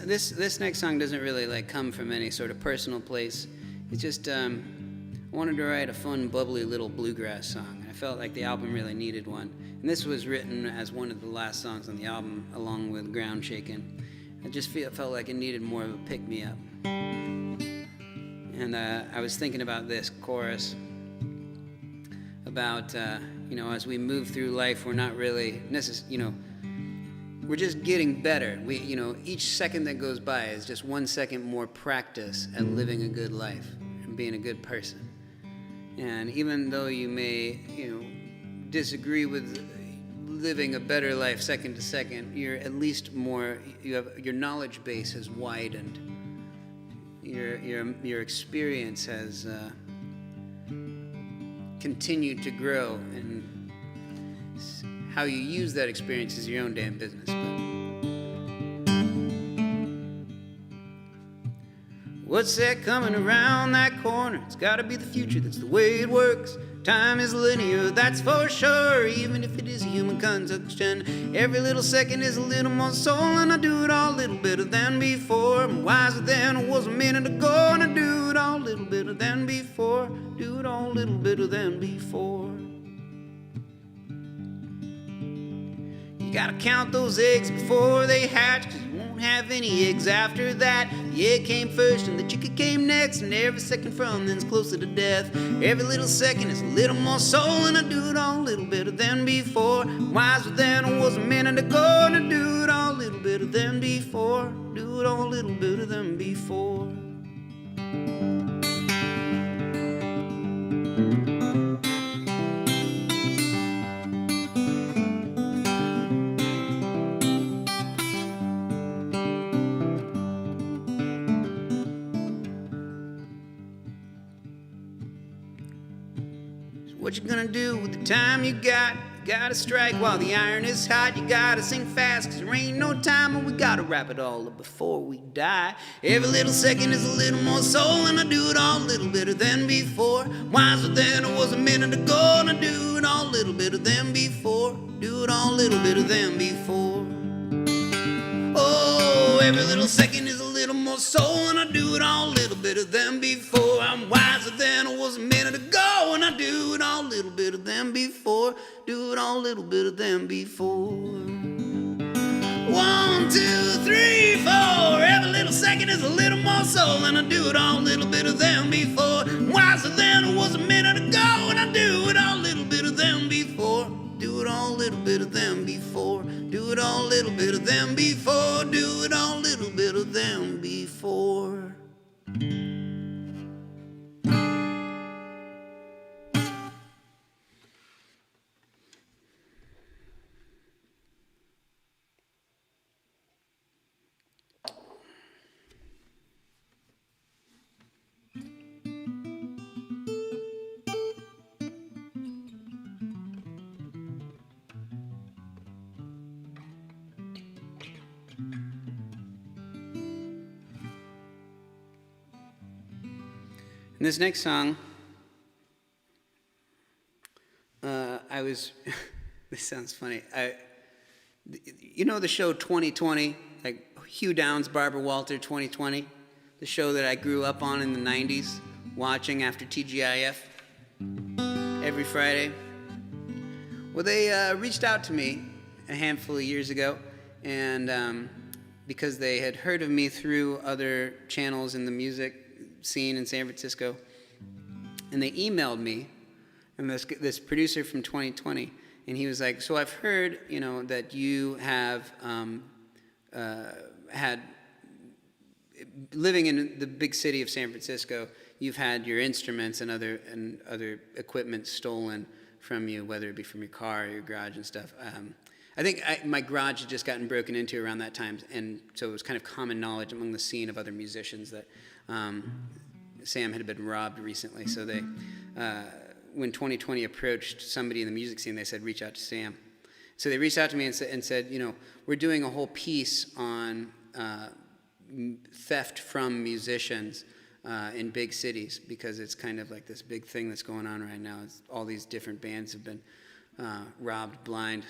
This next song doesn't really like come from any sort of personal place. It's just I wanted to write a fun, bubbly little bluegrass song. I felt like the album really needed one, and this was written as one of the last songs on the album, along with Ground Shakin'. I just felt like it needed more of a pick-me-up, and I was thinking about this chorus about as we move through life, we're not really we're just getting better. Each second that goes by is just 1 second more practice at living a good life and being a good person. And even though you may, disagree with living a better life second to second, you're at least your knowledge base has widened. Your experience has continued to grow, and how you use that experience is your own damn business. What's that coming around that corner? It's gotta be the future, that's the way it works. Time is linear, that's for sure, even if it is a human construction. Every little second is a little more soul, and I do it all a little better than before. I'm wiser than I was a minute ago, and I do it all a little better than before. Do it all a little better than before. You gotta count those eggs before they hatch, 'cause you won't have any eggs after that. The egg came first and the chicken came next, and every second from then's closer to death. Every little second is a little more soul, and I do it all a little better than before. Wiser than I was a minute ago, and I do it all a little better than before. Do it all a little better than before. What you gonna do with the time you got? You gotta strike while the iron is hot. You gotta sing fast, 'cause there ain't no time, and we gotta wrap it all up before we die. Every little second is a little more soul, and I do it all a little better than before. Wiser than I was a minute ago, and I do it all a little better than before. Do it all a little better than before. Oh, every little second is a little more more soul, and I do it all a little better than before. I'm wiser than I was a minute ago, and I do it all a little better than before. Do it all a little better than before. 1, 2, 3, 4. Every little second is a little more soul, and I do it all a little better than before. Wiser than I was a minute ago, and I do it all a little better than before. Do it all a little better than before. Do it all a little better than before. Do it all a little better than before. And this next song, this sounds funny. You know the show 2020, like Hugh Downs, Barbara Walter, 2020, the show that I grew up on in the 90s, watching after TGIF every Friday. Well, they reached out to me a handful of years ago, and because they had heard of me through other channels in the music scene in San Francisco, and they emailed me, and this producer from 2020, and he was like, so I've heard, that you have had, living in the big city of San Francisco, you've had your instruments and other equipment stolen from you, whether it be from your car or your garage and stuff. I think my garage had just gotten broken into around that time, and so it was kind of common knowledge among the scene of other musicians that Sam had been robbed recently. So they, when 2020 approached somebody in the music scene, they said, reach out to Sam. So they reached out to me and said, we're doing a whole piece on theft from musicians in big cities, because it's kind of like this big thing that's going on right now. All these different bands have been robbed blind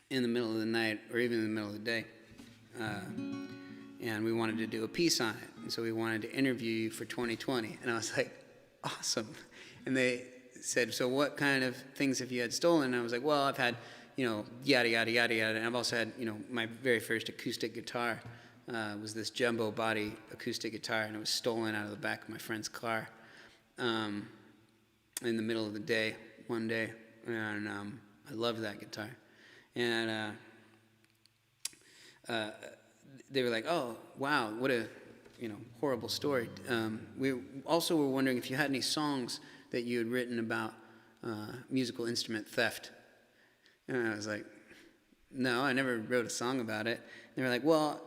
in the middle of the night or even in the middle of the day. And we wanted to do a piece on it. And so we wanted to interview you for 2020. And I was like, awesome. And they said, so what kind of things have you had stolen? And I was like, well, I've had, yada, yada, yada, yada. And I've also had, my very first acoustic guitar was this jumbo body acoustic guitar, and it was stolen out of the back of my friend's car in the middle of the day, one day. And I loved that guitar. And they were like, oh, wow, what a horrible story. We also were wondering if you had any songs that you had written about musical instrument theft. And I was like, no, I never wrote a song about it. And they were like, well,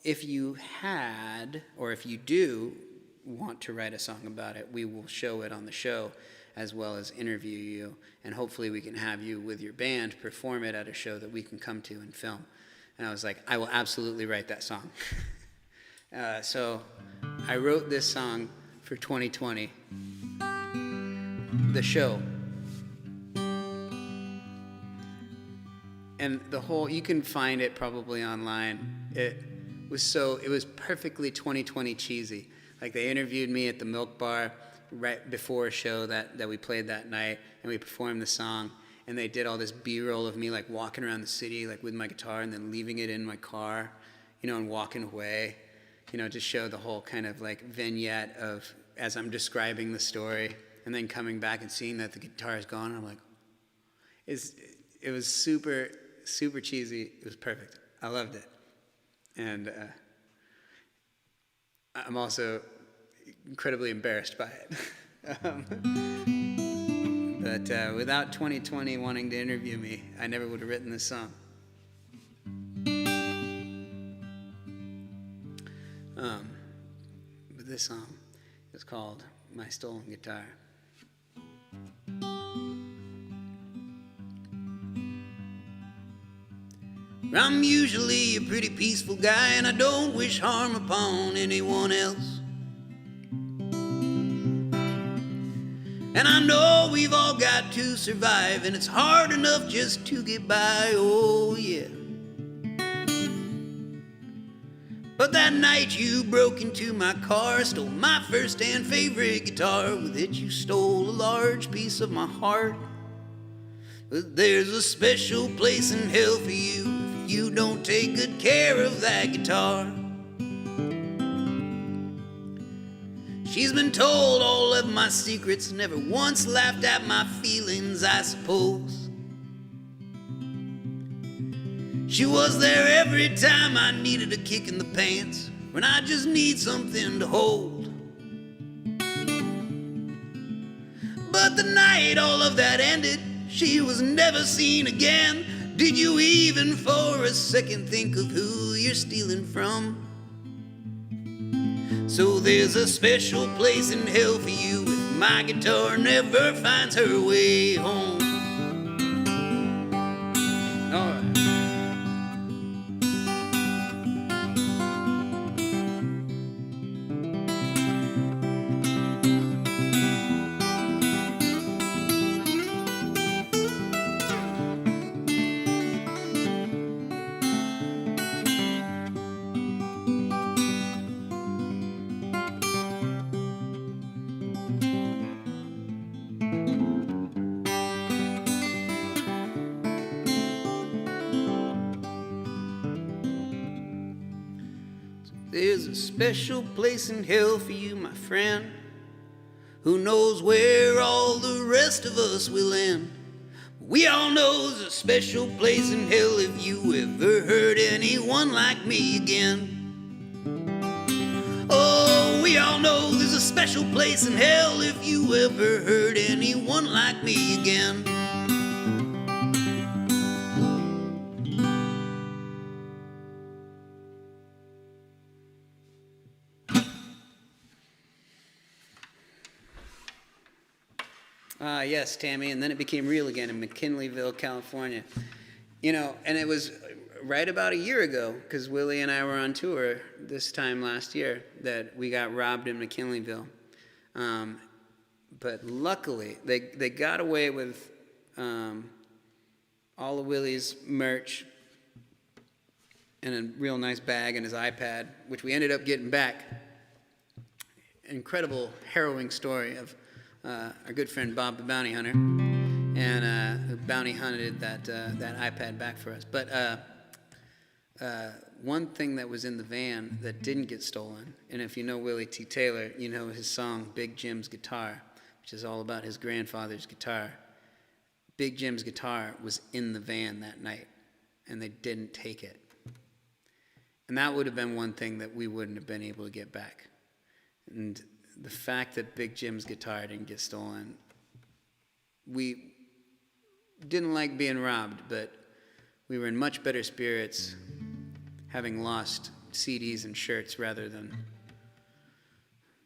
if you had, or if you do want to write a song about it, we will show it on the show, as well as interview you, and hopefully we can have you with your band perform it at a show that we can come to and film. And I was like, I will absolutely write that song. So I wrote this song for 2020, the show. And the whole, you can find it probably online. It was perfectly 2020 cheesy. Like, they interviewed me at the Milk Bar right before a show that we played that night, and we performed the song. And they did all this B-roll of me, like, walking around the city, like, with my guitar, and then leaving it in my car, and walking away, to show the whole kind of, like, vignette of, as I'm describing the story, and then coming back and seeing that the guitar is gone. And I'm like, it was super, super cheesy. It was perfect. I loved it. And I'm also incredibly embarrassed by it. But without 2020 wanting to interview me, I never would have written this song. But this song is called My Stolen Guitar. I'm usually a pretty peaceful guy, and I don't wish harm upon anyone else. And I know we've all got to survive, and it's hard enough just to get by, oh yeah. But that night you broke into my car, stole my first and favorite guitar. With it you stole a large piece of my heart. But there's a special place in hell for you if you don't take good care of that guitar. She's been told all of my secrets, never once laughed at my feelings, I suppose. She was there every time I needed a kick in the pants, when I just need something to hold. But the night all of that ended, she was never seen again. Did you even for a second think of who you're stealing from? So there's a special place in hell for you if my guitar never finds her way home. All right. There's a special place in hell for you, my friend. Who knows where all the rest of us will end? We all know there's a special place in hell if you ever hurt anyone like me again. Oh, we all know there's a special place in hell if you ever hurt anyone like me again. Yes, Tammy, and then it became real again in McKinleyville, California. You know, and it was right about a year ago, because Willie and I were on tour this time last year, that we got robbed in McKinleyville. But luckily, they got away with all of Willie's merch in a real nice bag and his iPad, which we ended up getting back. Incredible, harrowing story of our good friend Bob the Bounty Hunter, and who bounty hunted that iPad back for us. But one thing that was in the van that didn't get stolen, and if you know Willie T. Taylor, you know his song Big Jim's Guitar, which is all about his grandfather's guitar. Big Jim's guitar was in the van that night, and they didn't take it. And that would have been one thing that we wouldn't have been able to get back. And the fact that Big Jim's guitar didn't get stolen, we didn't like being robbed, but we were in much better spirits having lost CDs and shirts rather than,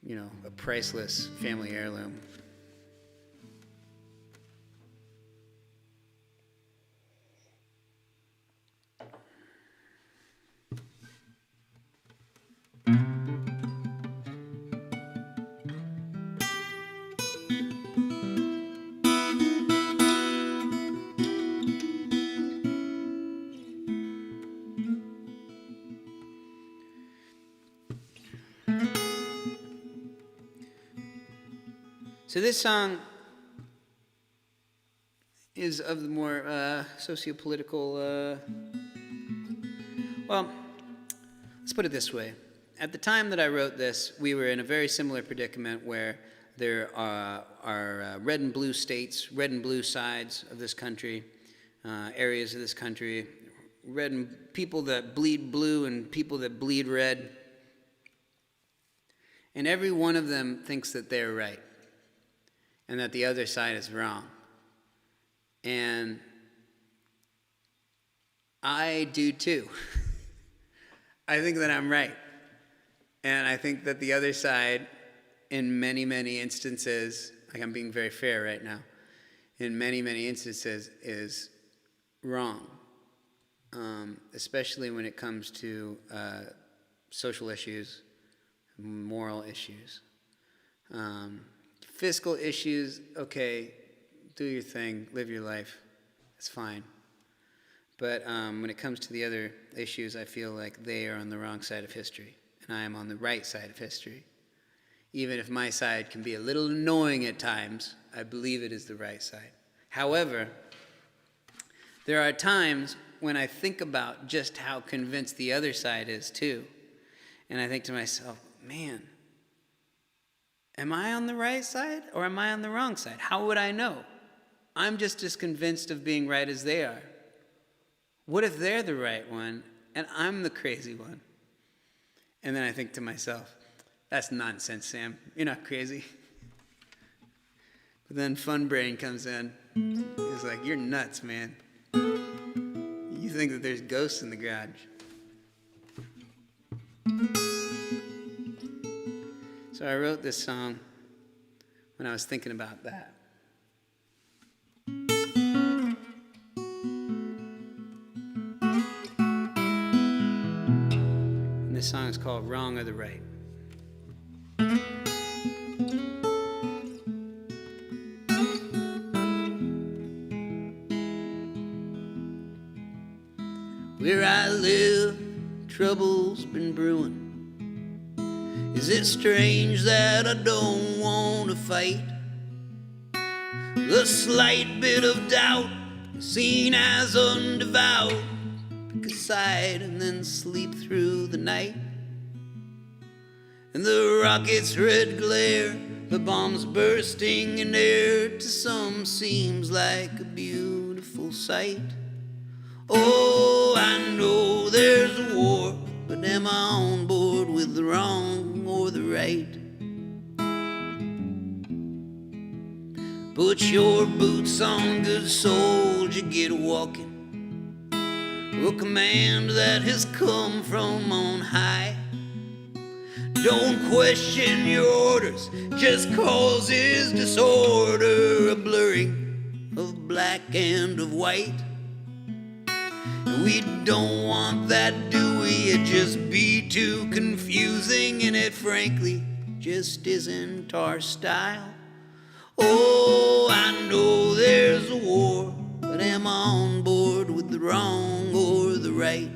you know, a priceless family heirloom. So this song is of the more socio-political, well, let's put it this way. At the time that I wrote this, we were in a very similar predicament where there are red and blue states, red and blue sides of this country, areas of this country, red and people that bleed blue and people that bleed red. And every one of them thinks that they're right and that the other side is wrong. And I do too. I think that I'm right. And I think that the other side, in many, many instances, like I'm being very fair right now, in many, many instances is wrong, especially when it comes to social issues, moral issues. Fiscal issues, okay, do your thing, live your life, it's fine. But when it comes to the other issues, I feel like they are on the wrong side of history, and I am on the right side of history. Even if my side can be a little annoying at times, I believe it is the right side. However, there are times when I think about just how convinced the other side is too. And I think to myself, man, am I on the right side or am I on the wrong side? How would I know? I'm just as convinced of being right as they are. What if they're the right one and I'm the crazy one? And then I think to myself, that's nonsense, Sam. You're not crazy. But then Fun Brain comes in. He's like, you're nuts, man. You think that there's ghosts in the garage. So I wrote this song when I was thinking about that. And this song is called Wrong or the Right. Where I live, trouble's been brewing. Is it strange that I don't want to fight? The slight bit of doubt seen as undevout. Pick a side and then sleep through the night. And the rocket's red glare, the bombs bursting in air, to some seems like a beautiful sight. Oh, I know there's a war, but am I on board with the wrong or the right? Put your boots on, good soldier, get walking. A command that has come from on high. Don't question your orders, just causes disorder, a blurring of black and of white. We don't want that, do we? It'd just be too confusing, and it frankly just isn't our style. Oh, I know there's a war, but am I on board with the wrong or the right?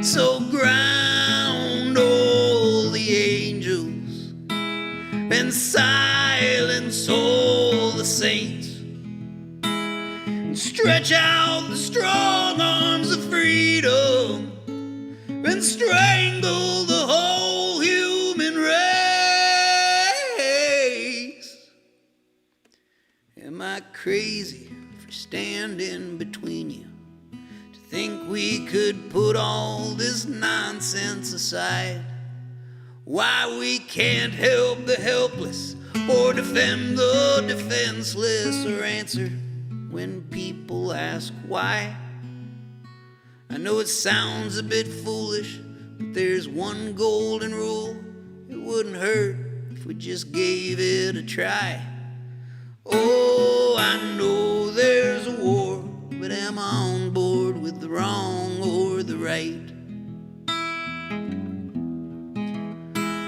So ground all the angels and silence all the saints. Stretch out the strong arms of freedom and strangle the whole human race. Am I crazy for standing between you? To think we could put all this nonsense aside? Why we can't help the helpless or defend the defenseless or answer when people ask why? I know it sounds a bit foolish, but there's one golden rule: it wouldn't hurt if we just gave it a try. Oh, I know there's a war, but am I on board with the wrong or the right?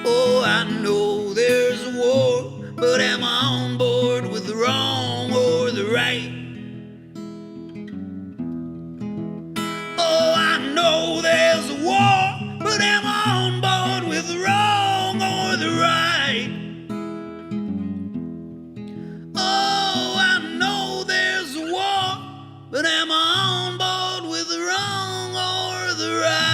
Oh, I know there's a war, but am I on board with the wrong or the right? Oh, I know there's a war, but am I on board with the wrong or the right? Oh, I know there's a war, but am I on board with the wrong or the right?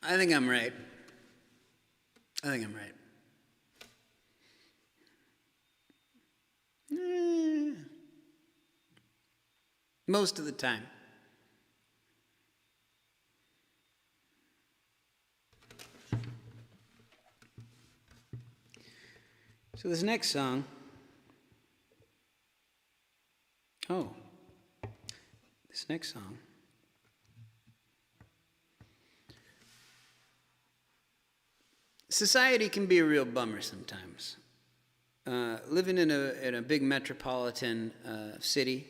I think I'm right. I think I'm right. Most of the time. So this next song, this next song society can be a real bummer sometimes. living in a big metropolitan city,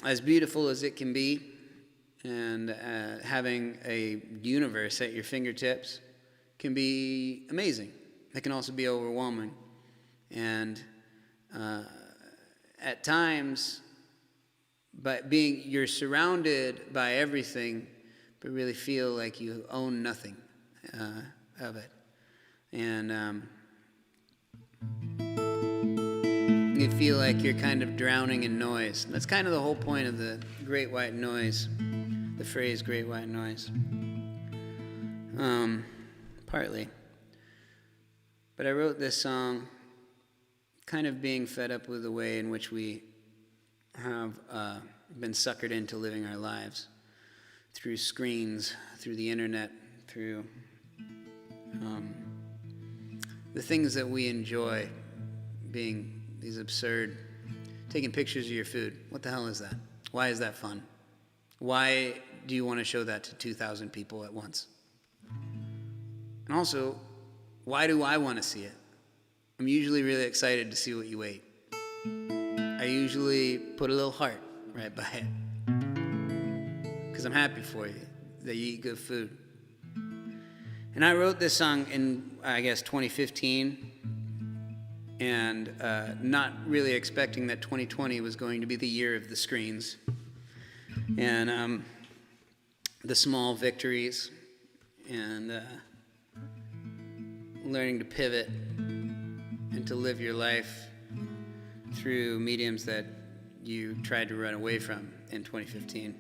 as beautiful as it can be, and having a universe at your fingertips can be amazing. It can also be overwhelming. And at times, you're surrounded by everything, but really feel like you own nothing of it. And you feel like you're kind of drowning in noise. That's kind of the whole point of the great white noise, the phrase great white noise. Partly. But I wrote this song kind of being fed up with the way in which we have been suckered into living our lives through screens, through the internet, through the things that we enjoy being these absurd, taking pictures of your food. What the hell is that? Why is that fun? Why do you want to show that to 2,000 people at once? And also, why do I want to see it? I'm usually really excited to see what you ate. I usually put a little heart right by it, because I'm happy for you that you eat good food. And I wrote this song in, I guess, 2015, and not really expecting that 2020 was going to be the year of the screens and the small victories and learning to pivot and to live your life through mediums that you tried to run away from in 2015.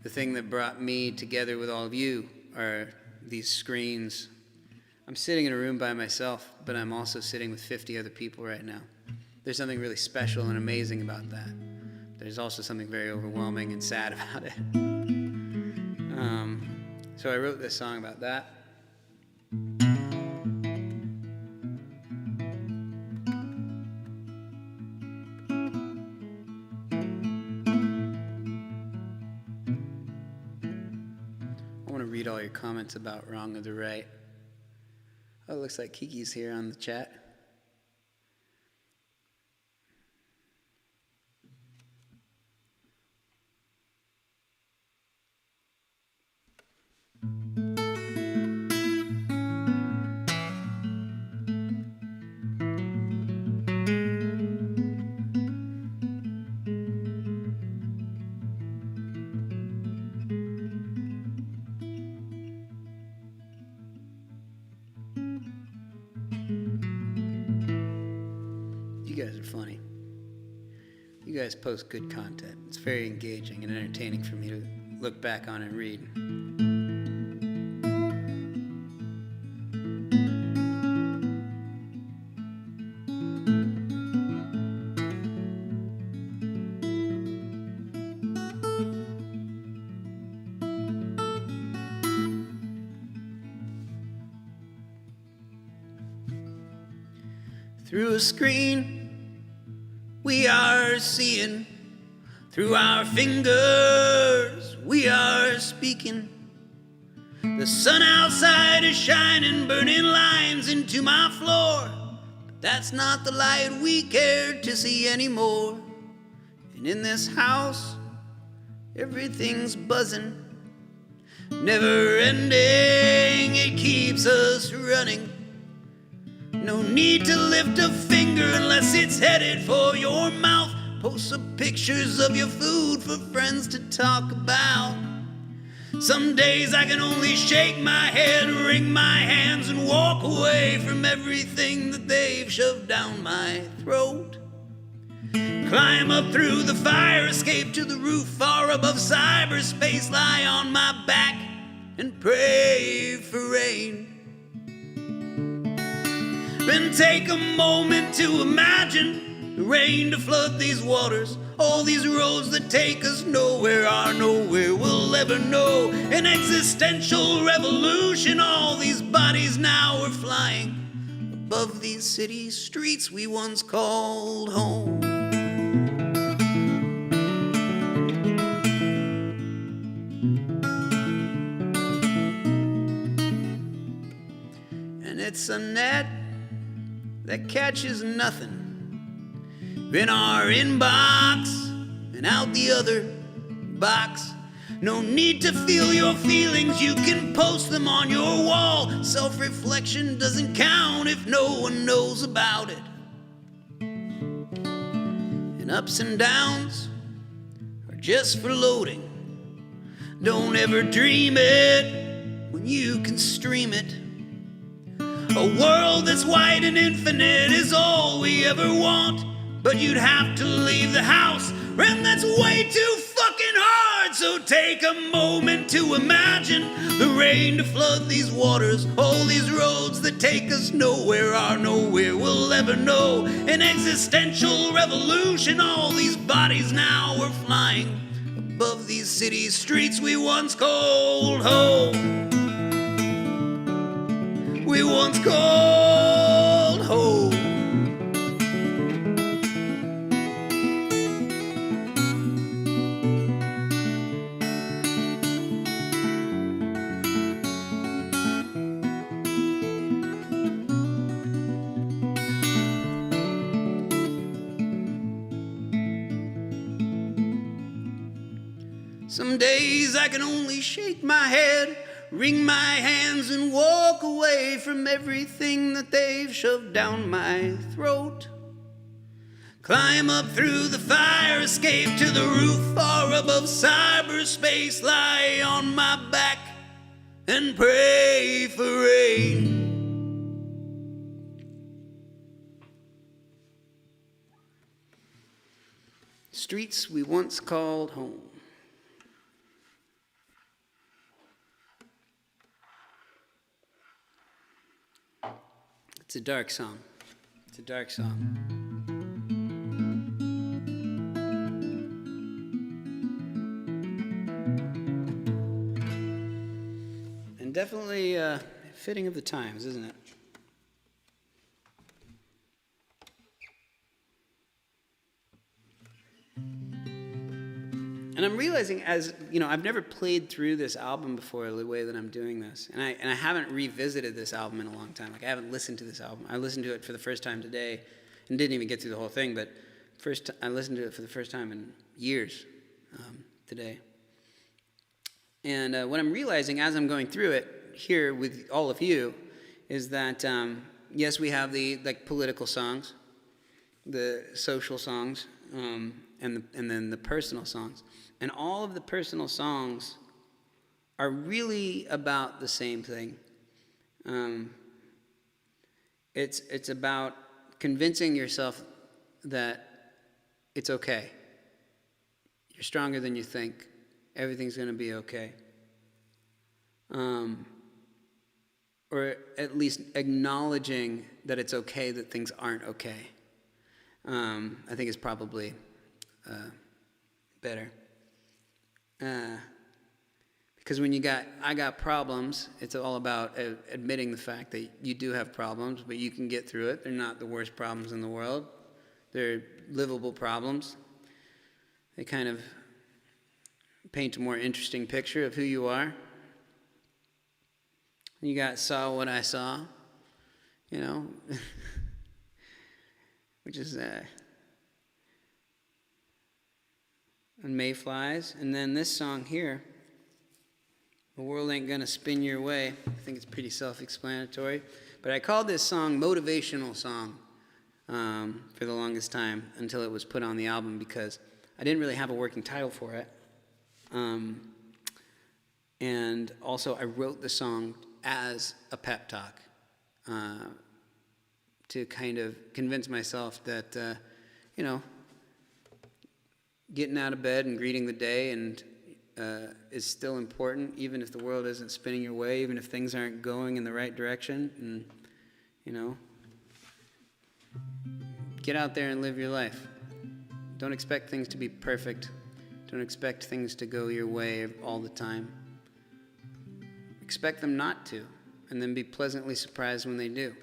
The thing that brought me together with all of you are these screens. I'm sitting in a room by myself, but I'm also sitting with 50 other people right now. There's something really special and amazing about that. There's also something very overwhelming and sad about it. So I wrote this song about that. I want to read all your comments about Wrong of the Right. Oh, it looks like Kiki's here on the chat. You guys are funny. You guys post good content. It's very engaging and entertaining for me to look back on and read. Through a screen, we are seeing. Through our fingers, we are speaking. The sun outside is shining, burning lines into my floor. But that's not the light we cared to see anymore. And in this house, everything's buzzing, never ending, it keeps us running. No need to lift a finger unless it's headed for your mouth. Post some pictures of your food for friends to talk about. Some days I can only shake my head, wring my hands, and walk away from everything that they've shoved down my throat. Climb up through the fire escape to the roof far above cyberspace, lie on my back and pray for rain. Then take a moment to imagine the rain to flood these waters. All these roads that take us nowhere are nowhere we'll ever know. An existential revolution, all these bodies now are flying above these city streets we once called home. And it's a net that catches nothing in our inbox and out the other box. No need to feel your feelings, you can post them on your wall. Self-reflection doesn't count if no one knows about it. And ups and downs are just for loading. Don't ever dream it when you can stream it. A world that's wide and infinite is all we ever want, but you'd have to leave the house, and that's way too fucking hard. So take a moment to imagine the rain to flood these waters, all these roads that take us nowhere are nowhere we'll ever know. An existential revolution, all these bodies now are flying above these city streets we once called home. We once called home. Some days I can only shake my head, wring my hands and walk away from everything that they've shoved down my throat. Climb up through the fire escape to the roof far above cyberspace, lie on my back and pray for rain. Streets we once called home. It's a dark song. It's a dark song. And definitely fitting of the times, isn't it? And I'm realizing, as you know, I've never played through this album before the way that I'm doing this, and I haven't revisited this album in a long time. Like, I haven't listened to this album. I listened to it for the first time today, and didn't even get through the whole thing. But I listened to it for the first time in years today. And what I'm realizing as I'm going through it here with all of you is that yes, we have the political songs, the social songs, and then the personal songs. And all of the personal songs are really about the same thing. It's about convincing yourself that it's okay. You're stronger than you think. Everything's going to be okay. Or at least acknowledging that it's okay that things aren't okay. I think is probably better. Because when I got problems, it's all about admitting the fact that you do have problems, but you can get through it. They're not the worst problems in the world. They're livable problems. They kind of paint a more interesting picture of who you are. You saw what I saw, you know, which is and Mayflies. And then this song here, The World Ain't Gonna Spin Your Way. I think it's pretty self-explanatory. But I called this song Motivational Song for the longest time until it was put on the album, because I didn't really have a working title for it. And also I wrote the song as a pep talk to kind of convince myself that, you know, getting out of bed and greeting the day and is still important, even if the world isn't spinning your way, even if things aren't going in the right direction. And, you know, get out there and live your life. Don't expect things to be perfect. Don't expect things to go your way all the time. Expect them not to, and then be pleasantly surprised when they do.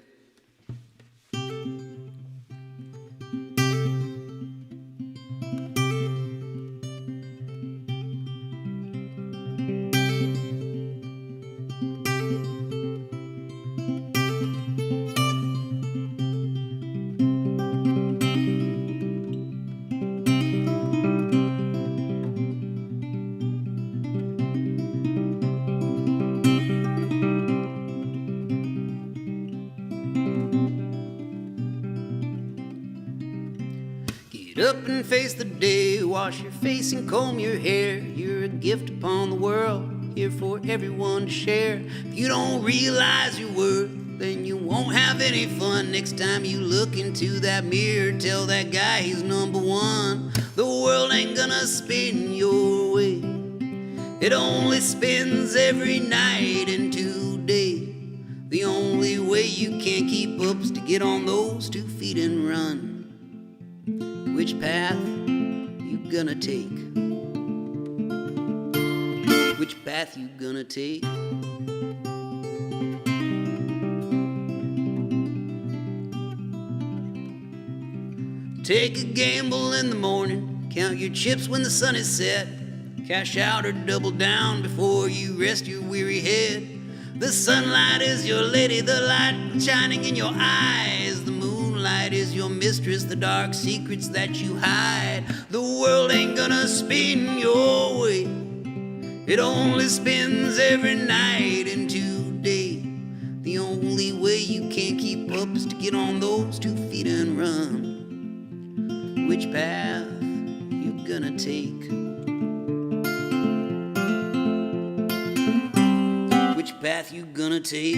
up and face the day. Wash your face and comb your hair. You're a gift upon the world, here for everyone to share. If you don't realize your worth, then you won't have any fun. Next time you look into that mirror, tell that guy he's number one. The world ain't gonna spin your way. It only spins every night and today. The only way you can't keep up is to get on those 2 feet and run. Which path you gonna take? Which path you gonna take? Take a gamble in the morning, count your chips when the sun is set. Cash out or double down before you rest your weary head. The sunlight is your lady, the light shining in your eyes. The moonlight is your mistress, the dark secrets that you hide. The world ain't gonna spin your way. It only spins every night and today. The only way you can't keep up is to get on those 2 feet and run. Which path you gonna take? Which path you gonna take?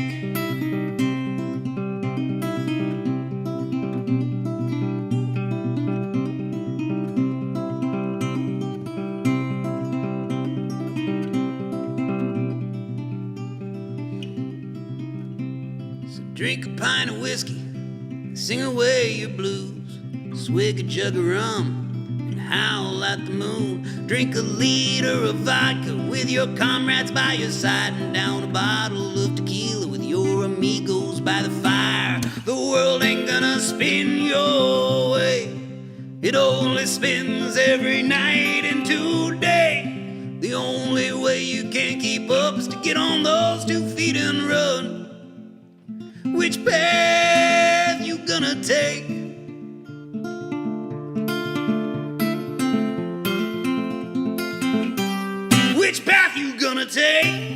So drink a pint of whiskey, sing away your blues. Swig a jug of rum and howl at the moon. Drink a liter of vodka with your comrades by your side, and down a bottle of tequila with your amigos by the fire. The world ain't gonna spin your way. It only spins every night and today. The only way you can't keep up is to get on those 2 feet and run. Which path you gonna take? Which path you gonna take?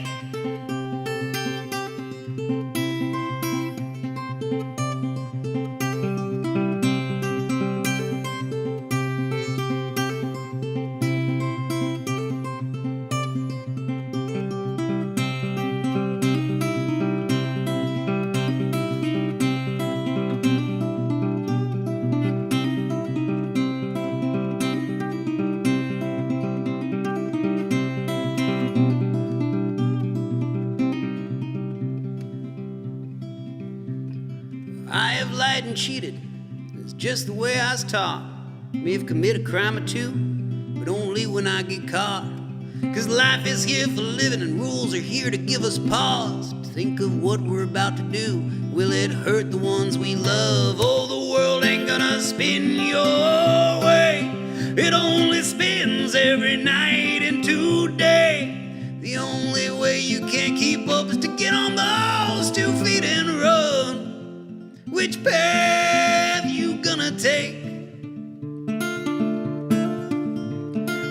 I have lied and cheated. It's just the way I was taught. May have committed a crime or two, but only when I get caught. 'Cause life is here for living and rules are here to give us pause. To think of what we're about to do. Will it hurt the ones we love? Oh, the world ain't gonna spin your way. It only spins every night and today. The only way you can't keep up is to get on those 2 feet and run. Which path you gonna take?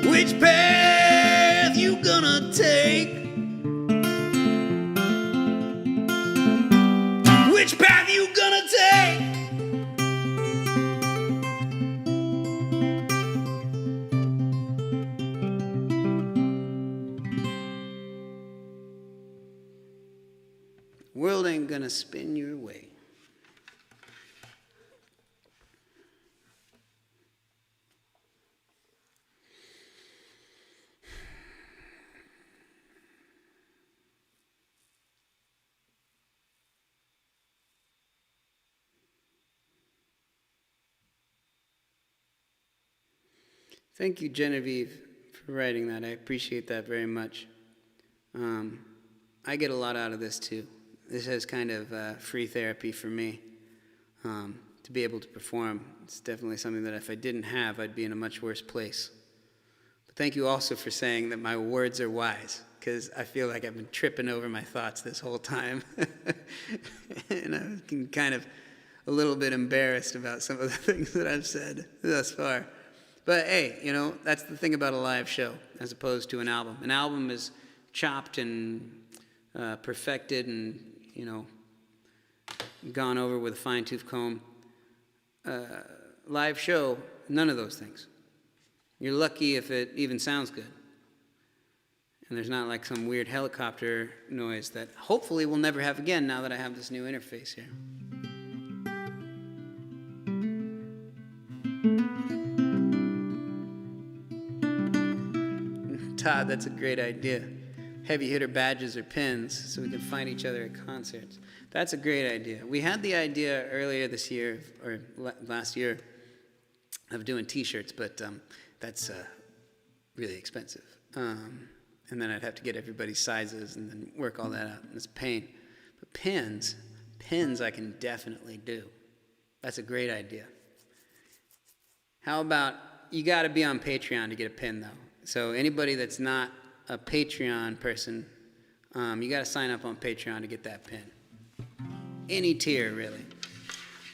Which path you gonna take? Which path you gonna take? World ain't gonna spin your way. Thank you, Genevieve, for writing that. I appreciate that very much. I get a lot out of this, too. This is kind of free therapy for me to be able to perform. It's definitely something that if I didn't have, I'd be in a much worse place. But thank you also for saying that my words are wise, because I feel like I've been tripping over my thoughts this whole time. And I'm kind of a little bit embarrassed about some of the things that I've said thus far. But hey, you know, that's the thing about a live show as opposed to an album. An album is chopped and perfected and, you know, gone over with a fine-tooth comb. Live show none of those things. You're lucky if it even sounds good. And there's not like some weird helicopter noise that hopefully we'll never have again now that I have this new interface here. Todd, that's a great idea. Heavy hitter badges or pins so we can find each other at concerts. That's a great idea. We had the idea earlier this year, or last year, of doing t-shirts, but that's really expensive. And then I'd have to get everybody's sizes and then work all that out. And it's a pain. But pins I can definitely do. That's a great idea. How about, you got to be on Patreon to get a pin, though. So anybody that's not a Patreon person, you got to sign up on Patreon to get that pin. Any tier, really.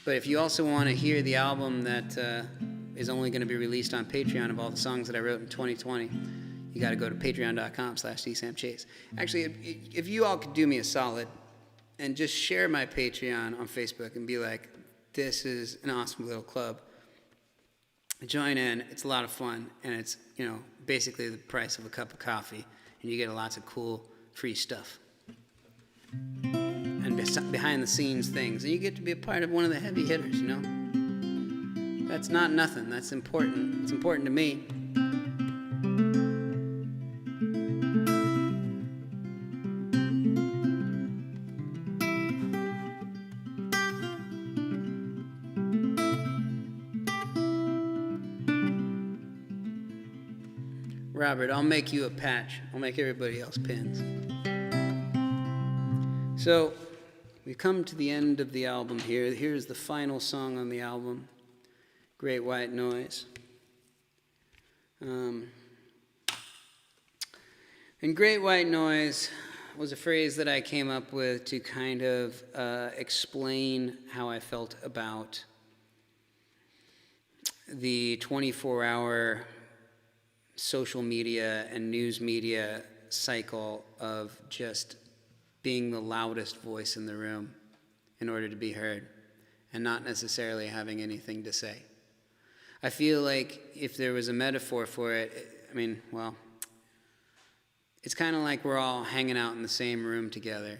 But if you also want to hear the album that is only going to be released on Patreon of all the songs that I wrote in 2020, you got to go to patreon.com/dsamchase. Actually, if you all could do me a solid and just share my Patreon on Facebook and be like, this is an awesome little club. Join in. It's a lot of fun, and it's, basically the price of a cup of coffee, and you get lots of cool free stuff and behind the scenes things, and you get to be a part of one of the heavy hitters. That's not nothing. That's important. It's important to me. Robert, I'll make you a patch. I'll make everybody else pins. So, we've come to the end of the album here. Here's the final song on the album, Great White Noise. And Great White Noise was a phrase that I came up with to kind of explain how I felt about the 24-hour social media and news media cycle of just being the loudest voice in the room in order to be heard and not necessarily having anything to say. I feel like if there was a metaphor for it, it's kind of like we're all hanging out in the same room together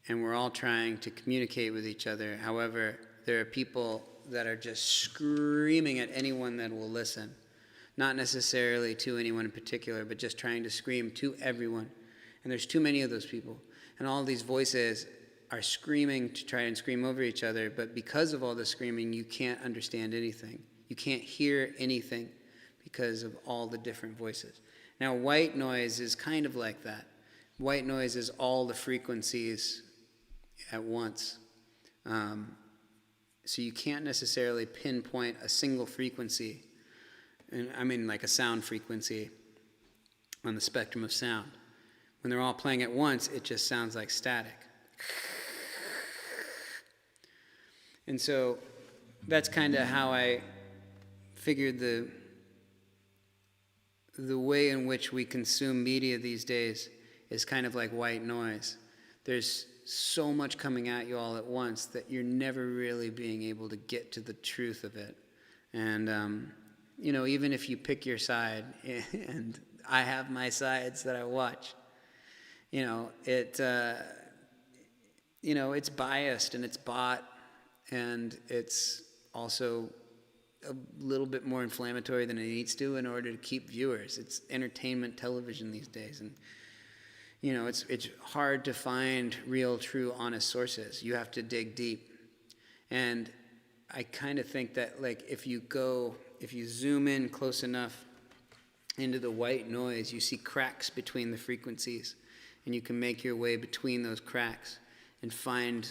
and we're all trying to communicate with each other. However, there are people that are just screaming at anyone that will listen. Not necessarily to anyone in particular, but just trying to scream to everyone. And there's too many of those people. And all these voices are screaming to try and scream over each other, but because of all the screaming, you can't understand anything. You can't hear anything because of all the different voices. Now, white noise is kind of like that. White noise is all the frequencies at once. So you can't necessarily pinpoint a single frequency. And like a sound frequency on the spectrum of sound. When they're all playing at once, it just sounds like static. And so that's kind of how I figured the way in which we consume media these days is kind of like white noise. There's so much coming at you all at once that you're never really being able to get to the truth of it. And even if you pick your side, and I have my sides that I watch, it's biased and it's bought, and it's also a little bit more inflammatory than it needs to in order to keep viewers. It's entertainment television these days, and it's hard to find real, true, honest sources. You have to dig deep, and I kind of think that if you zoom in close enough into the white noise, you see cracks between the frequencies, and you can make your way between those cracks and find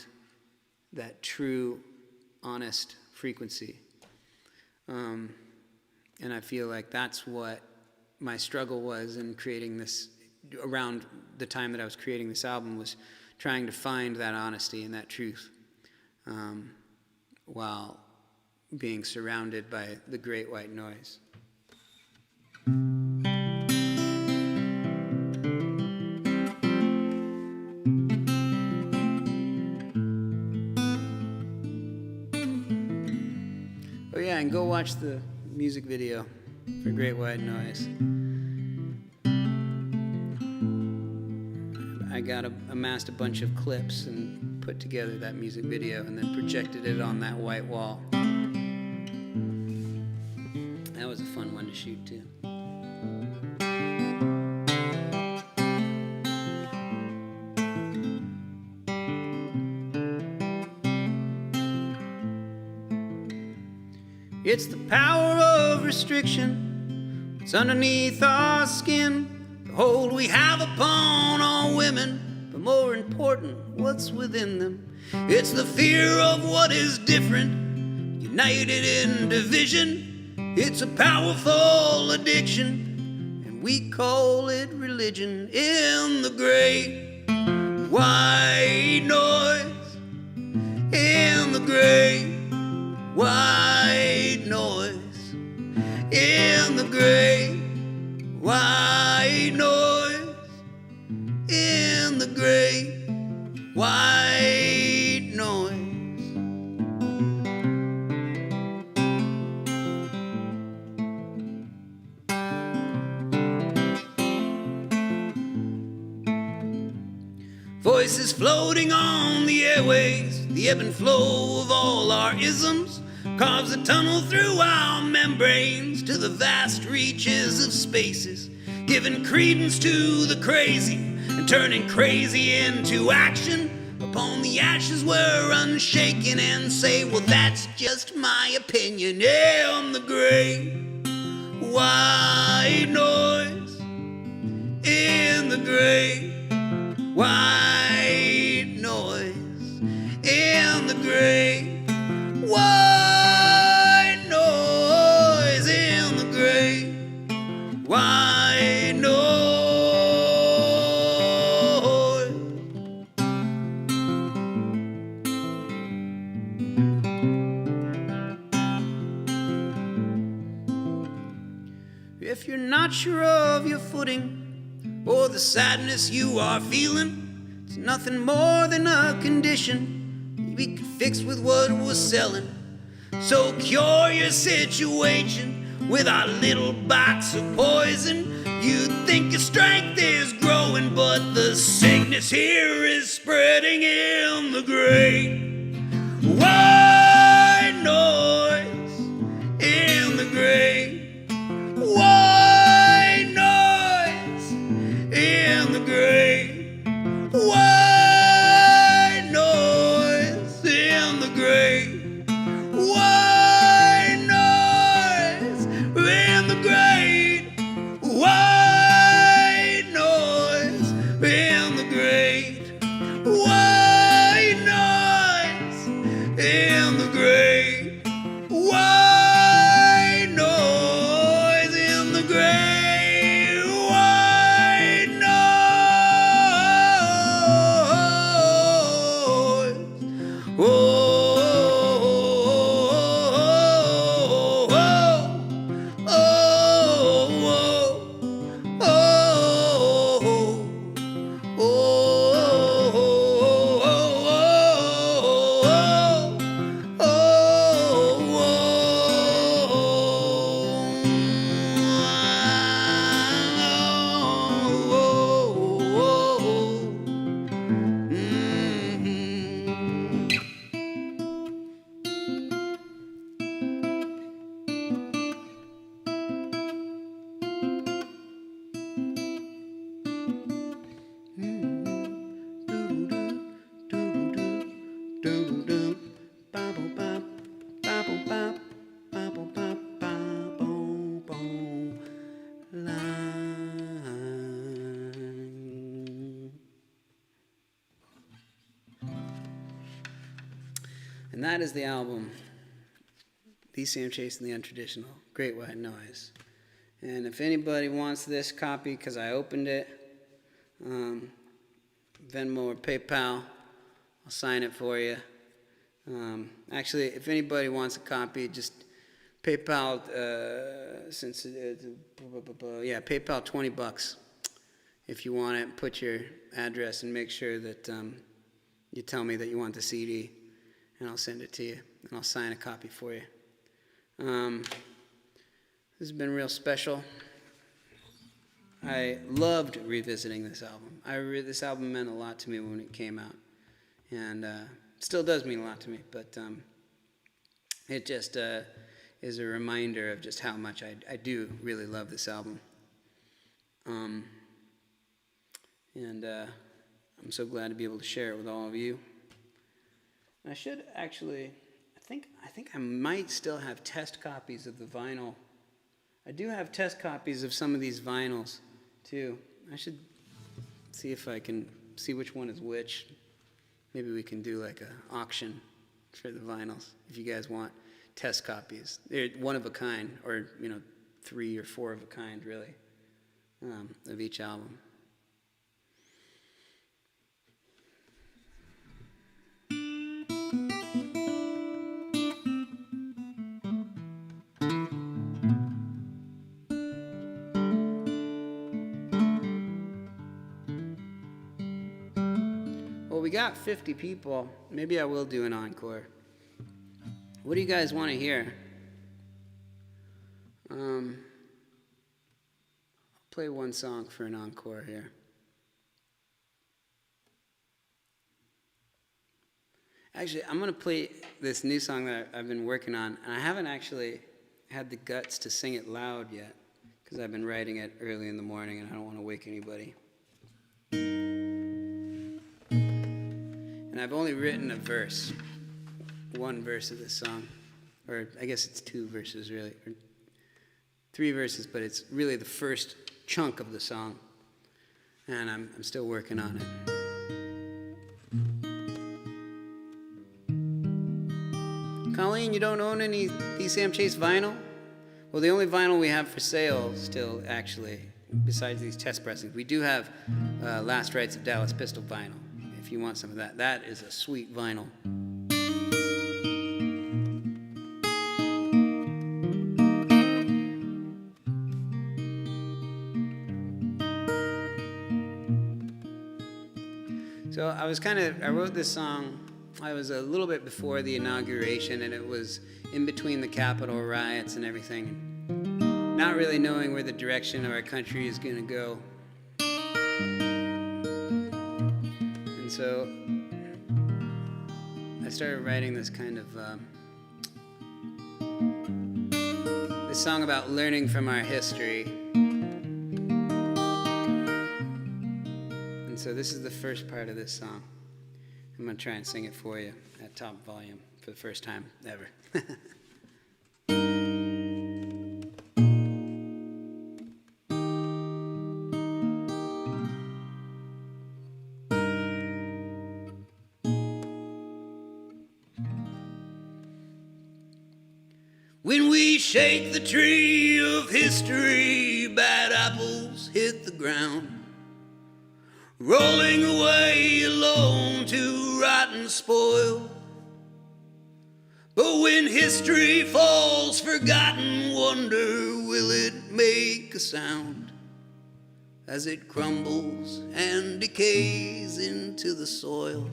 that true, honest frequency. And I feel like that's what my struggle was in creating this, around the time that I was creating this album, was trying to find that honesty and that truth, while being surrounded by the great white noise. Oh yeah, and go watch the music video for Great White Noise. I amassed a bunch of clips and put together that music video and then projected it on that white wall. That was a fun one to shoot too. It's the power of restriction. It's underneath our skin. The hold we have upon all women, but more important, what's within them. It's the fear of what is different, united in division. It's a powerful addiction, and we call it religion. In the great white noise, in the great white noise, in the great white noise, in the great white noise. Voices floating on the airways, the ebb and flow of all our isms carves a tunnel through our membranes to the vast reaches of spaces, giving credence to the crazy and turning crazy into action. Upon the ashes we're unshaken and say, well, that's just my opinion. In the great white noise, in the great white noise, in the great white noise, in the great white noise. If you're not sure of your footing or the sadness you are feeling, it's nothing more than a condition we could fix with what we're selling. So cure your situation with our little box of poison. You think your strength is growing, but the sickness here is spreading. In the great white noise, in the great white noise, in the great white noise, in the great white noise, in the great white noise, in the great white noise, in the great white noise, in the great white noise. Oh. And that is the album, BCM Chasing the Untraditional, Great White Noise. And if anybody wants this copy, because I opened it, Venmo or PayPal, I'll sign it for you. Actually, if anybody wants a copy, just PayPal, PayPal $20 if you want it. Put your address and make sure that you tell me that you want the CD, and I'll send it to you, and I'll sign a copy for you. This has been real special. I loved revisiting this album. This album meant a lot to me when it came out, and still does mean a lot to me, but it just is a reminder of just how much I do really love this album. And I'm so glad to be able to share it with all of you. And I should actually, I think I might still have test copies of the vinyl. I do have test copies of some of these vinyls too. I should see if I can see which one is which. Maybe we can do like an auction for the vinyls if you guys want test copies. They're one of a kind, or 3 or 4 of a kind, really, of each album. Well, we got 50 people. Maybe I will do an encore. What do you guys want to hear? I'll play one song for an encore here. Actually, I'm going to play this new song that I've been working on, and I haven't actually had the guts to sing it loud yet, because I've been writing it early in the morning, and I don't want to wake anybody. And I've only written a verse, one verse of this song, or I guess it's 2 verses really, or 3 verses, but it's really the first chunk of the song, and I'm still working on it. Colleen, you don't own any D. Sam Chase vinyl? Well, the only vinyl we have for sale still, actually, besides these test pressings, we do have Last Rites of Dallas Pistol vinyl. If you want some of that, that is a sweet vinyl. So I wrote this song, I was a little bit before the inauguration, and it was in between the Capitol riots and everything. Not really knowing where the direction of our country is going to go. And so I started writing this kind of this song about learning from our history. And so this is the first part of this song. I'm going to try and sing it for you at top volume for the first time ever. When we shake the tree of history, bad apples hit the ground, rolling away alone to rotten spoil. But when history falls forgotten, wonder will it make a sound as it crumbles and decays into the soil.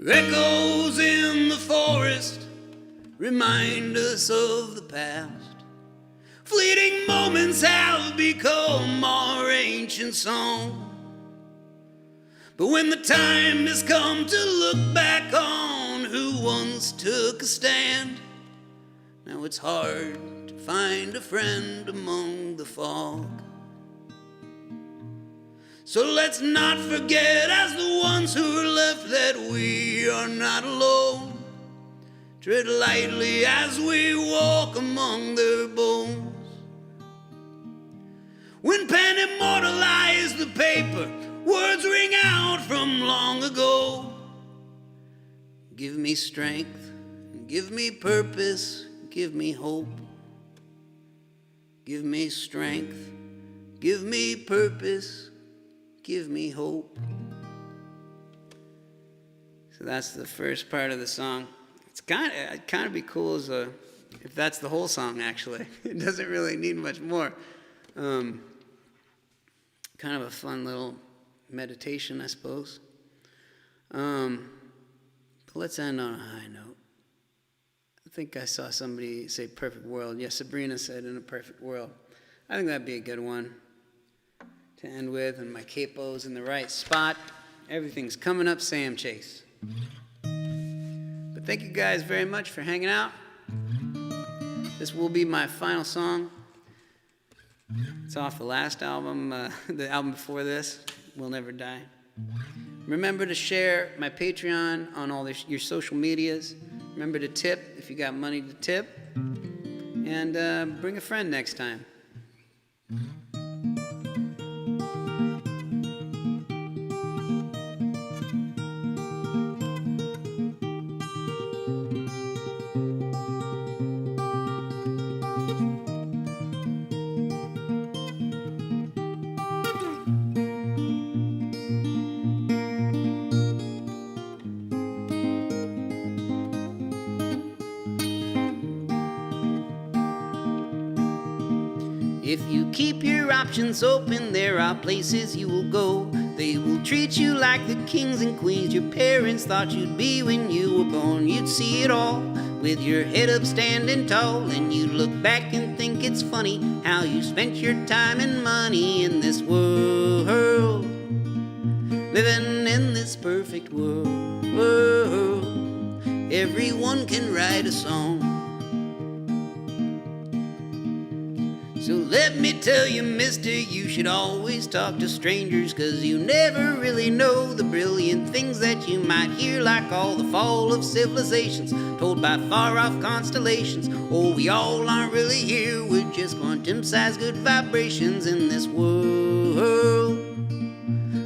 Echoes in the forest remind us of the past. Fleeting moments have become our ancient song. But when the time has come to look back on who once took a stand, now it's hard to find a friend among the fog. So let's not forget, as the ones who are left, that we are not alone. Tread lightly as we walk among their bones. When pen immortalized the paper, words ring out from long ago. Give me strength, give me purpose, give me hope. Give me strength, give me purpose, give me hope. So that's the first part of the song. It's kind of be cool as if that's the whole song, actually. It doesn't really need much more. Kind of a fun little meditation, I suppose. But let's end on a high note. I think I saw somebody say perfect world. Yes, Sabrina said in a perfect world. I think that'd be a good one to end with, and my capo's in the right spot. Everything's coming up Sam Chase. But thank you guys very much for hanging out. This will be my final song. It's off the last album, the album before this, We'll Never Die. Remember to share my Patreon on all your social medias. Remember to tip if you got money to tip. And bring a friend next time. If you keep your options open, there are places you will go. They will treat you like the kings and queens your parents thought you'd be when you were born. You'd see it all with your head up standing tall, and you'd look back and think it's funny how you spent your time and money in this world, living in this perfect world. Everyone can write a song. So let me tell you, mister, you should always talk to strangers, 'cause you never really know the brilliant things that you might hear, like all the fall of civilizations told by far-off constellations. Oh, we all aren't really here, we're just quantum-sized good vibrations in this world,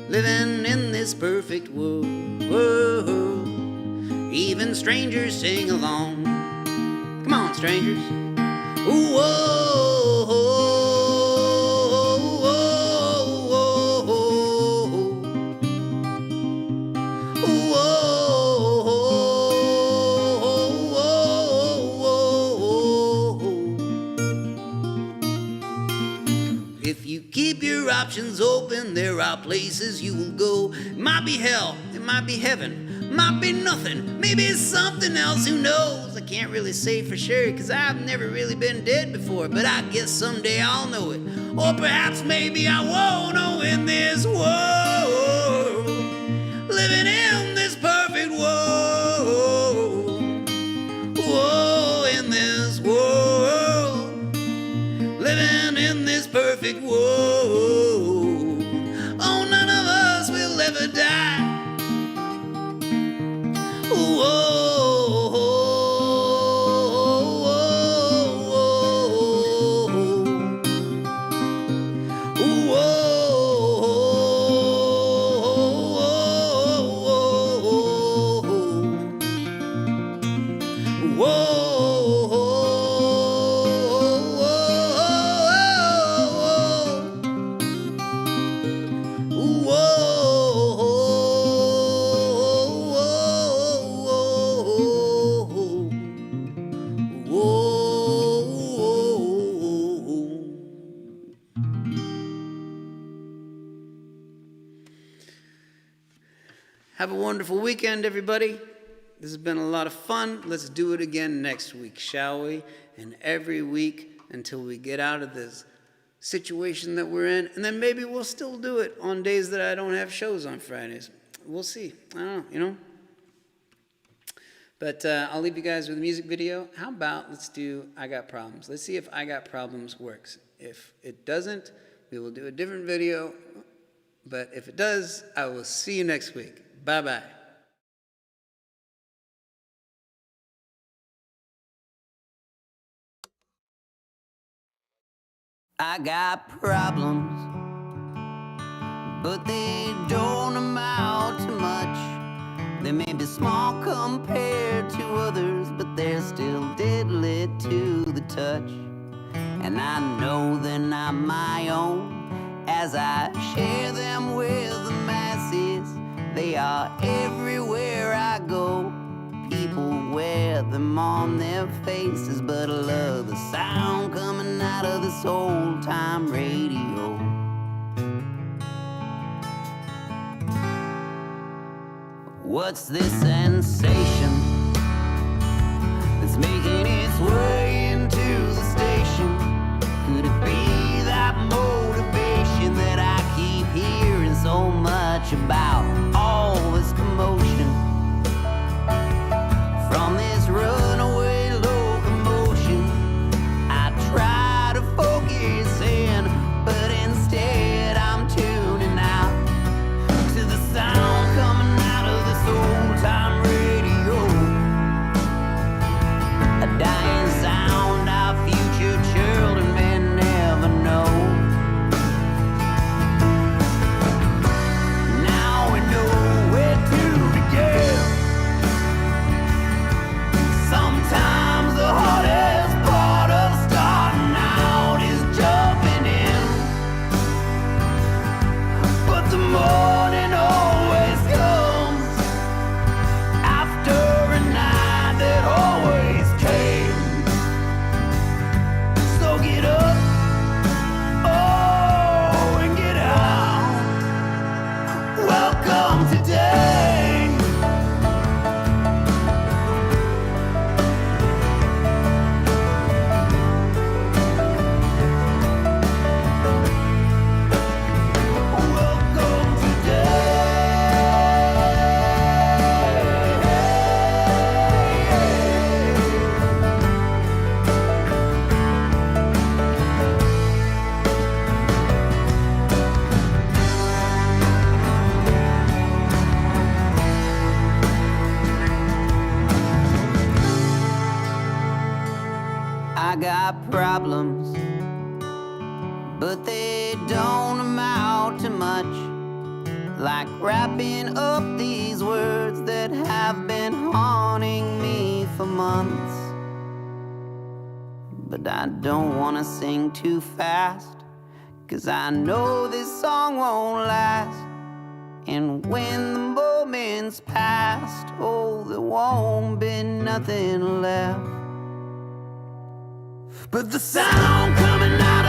living in this perfect world. Even strangers sing along. Come on, strangers. Ooh, whoa. If you keep your options open, there are places you will go. It might be hell, it might be heaven, might be nothing, maybe it's something else, who knows? I can't really say for sure, 'cause I've never really been dead before, but I guess someday I'll know it. Or perhaps maybe I won't know in this world, living in this perfect world. Whoa, in this world, living in this perfect world. Oh, none of us will ever die. Whoa. Have a wonderful weekend, everybody. This has been a lot of fun. Let's do it again next week, shall we? And every week until we get out of this situation that we're in. And then maybe we'll still do it on days that I don't have shows on Fridays. We'll see. I don't know, But I'll leave you guys with a music video. How about let's do I Got Problems. Let's see if I Got Problems works. If it doesn't, we will do a different video. But if it does, I will see you next week. Bye-bye. I got problems, but they don't amount to much. They may be small compared to others, but they're still deadly to the touch. And I know they're not my own as I share them with the masses. They are everywhere I go. People wear them on their faces, but I love the sound coming out of this old-time radio. What's this sensation that's making its way into the station? Could it be that motivation that I keep hearing so much about? All this commotion from this runaway locomotion. I try to focus in, but instead I'm tuning out to the sound coming out of this old-time radio. A dying sound our future children may never know. Now we know where to begin. Sometimes the hardest part of starting out is jumping in, but the morning always comes after a night that always came. So get up, oh, and get out. Welcome today. Welcome I got problems, but they don't amount to much. Like wrapping up these words that have been haunting me for months. But I don't wanna sing too fast, 'cause I know this song won't last. And when the moment's past, oh, there won't be nothing left but the sound coming out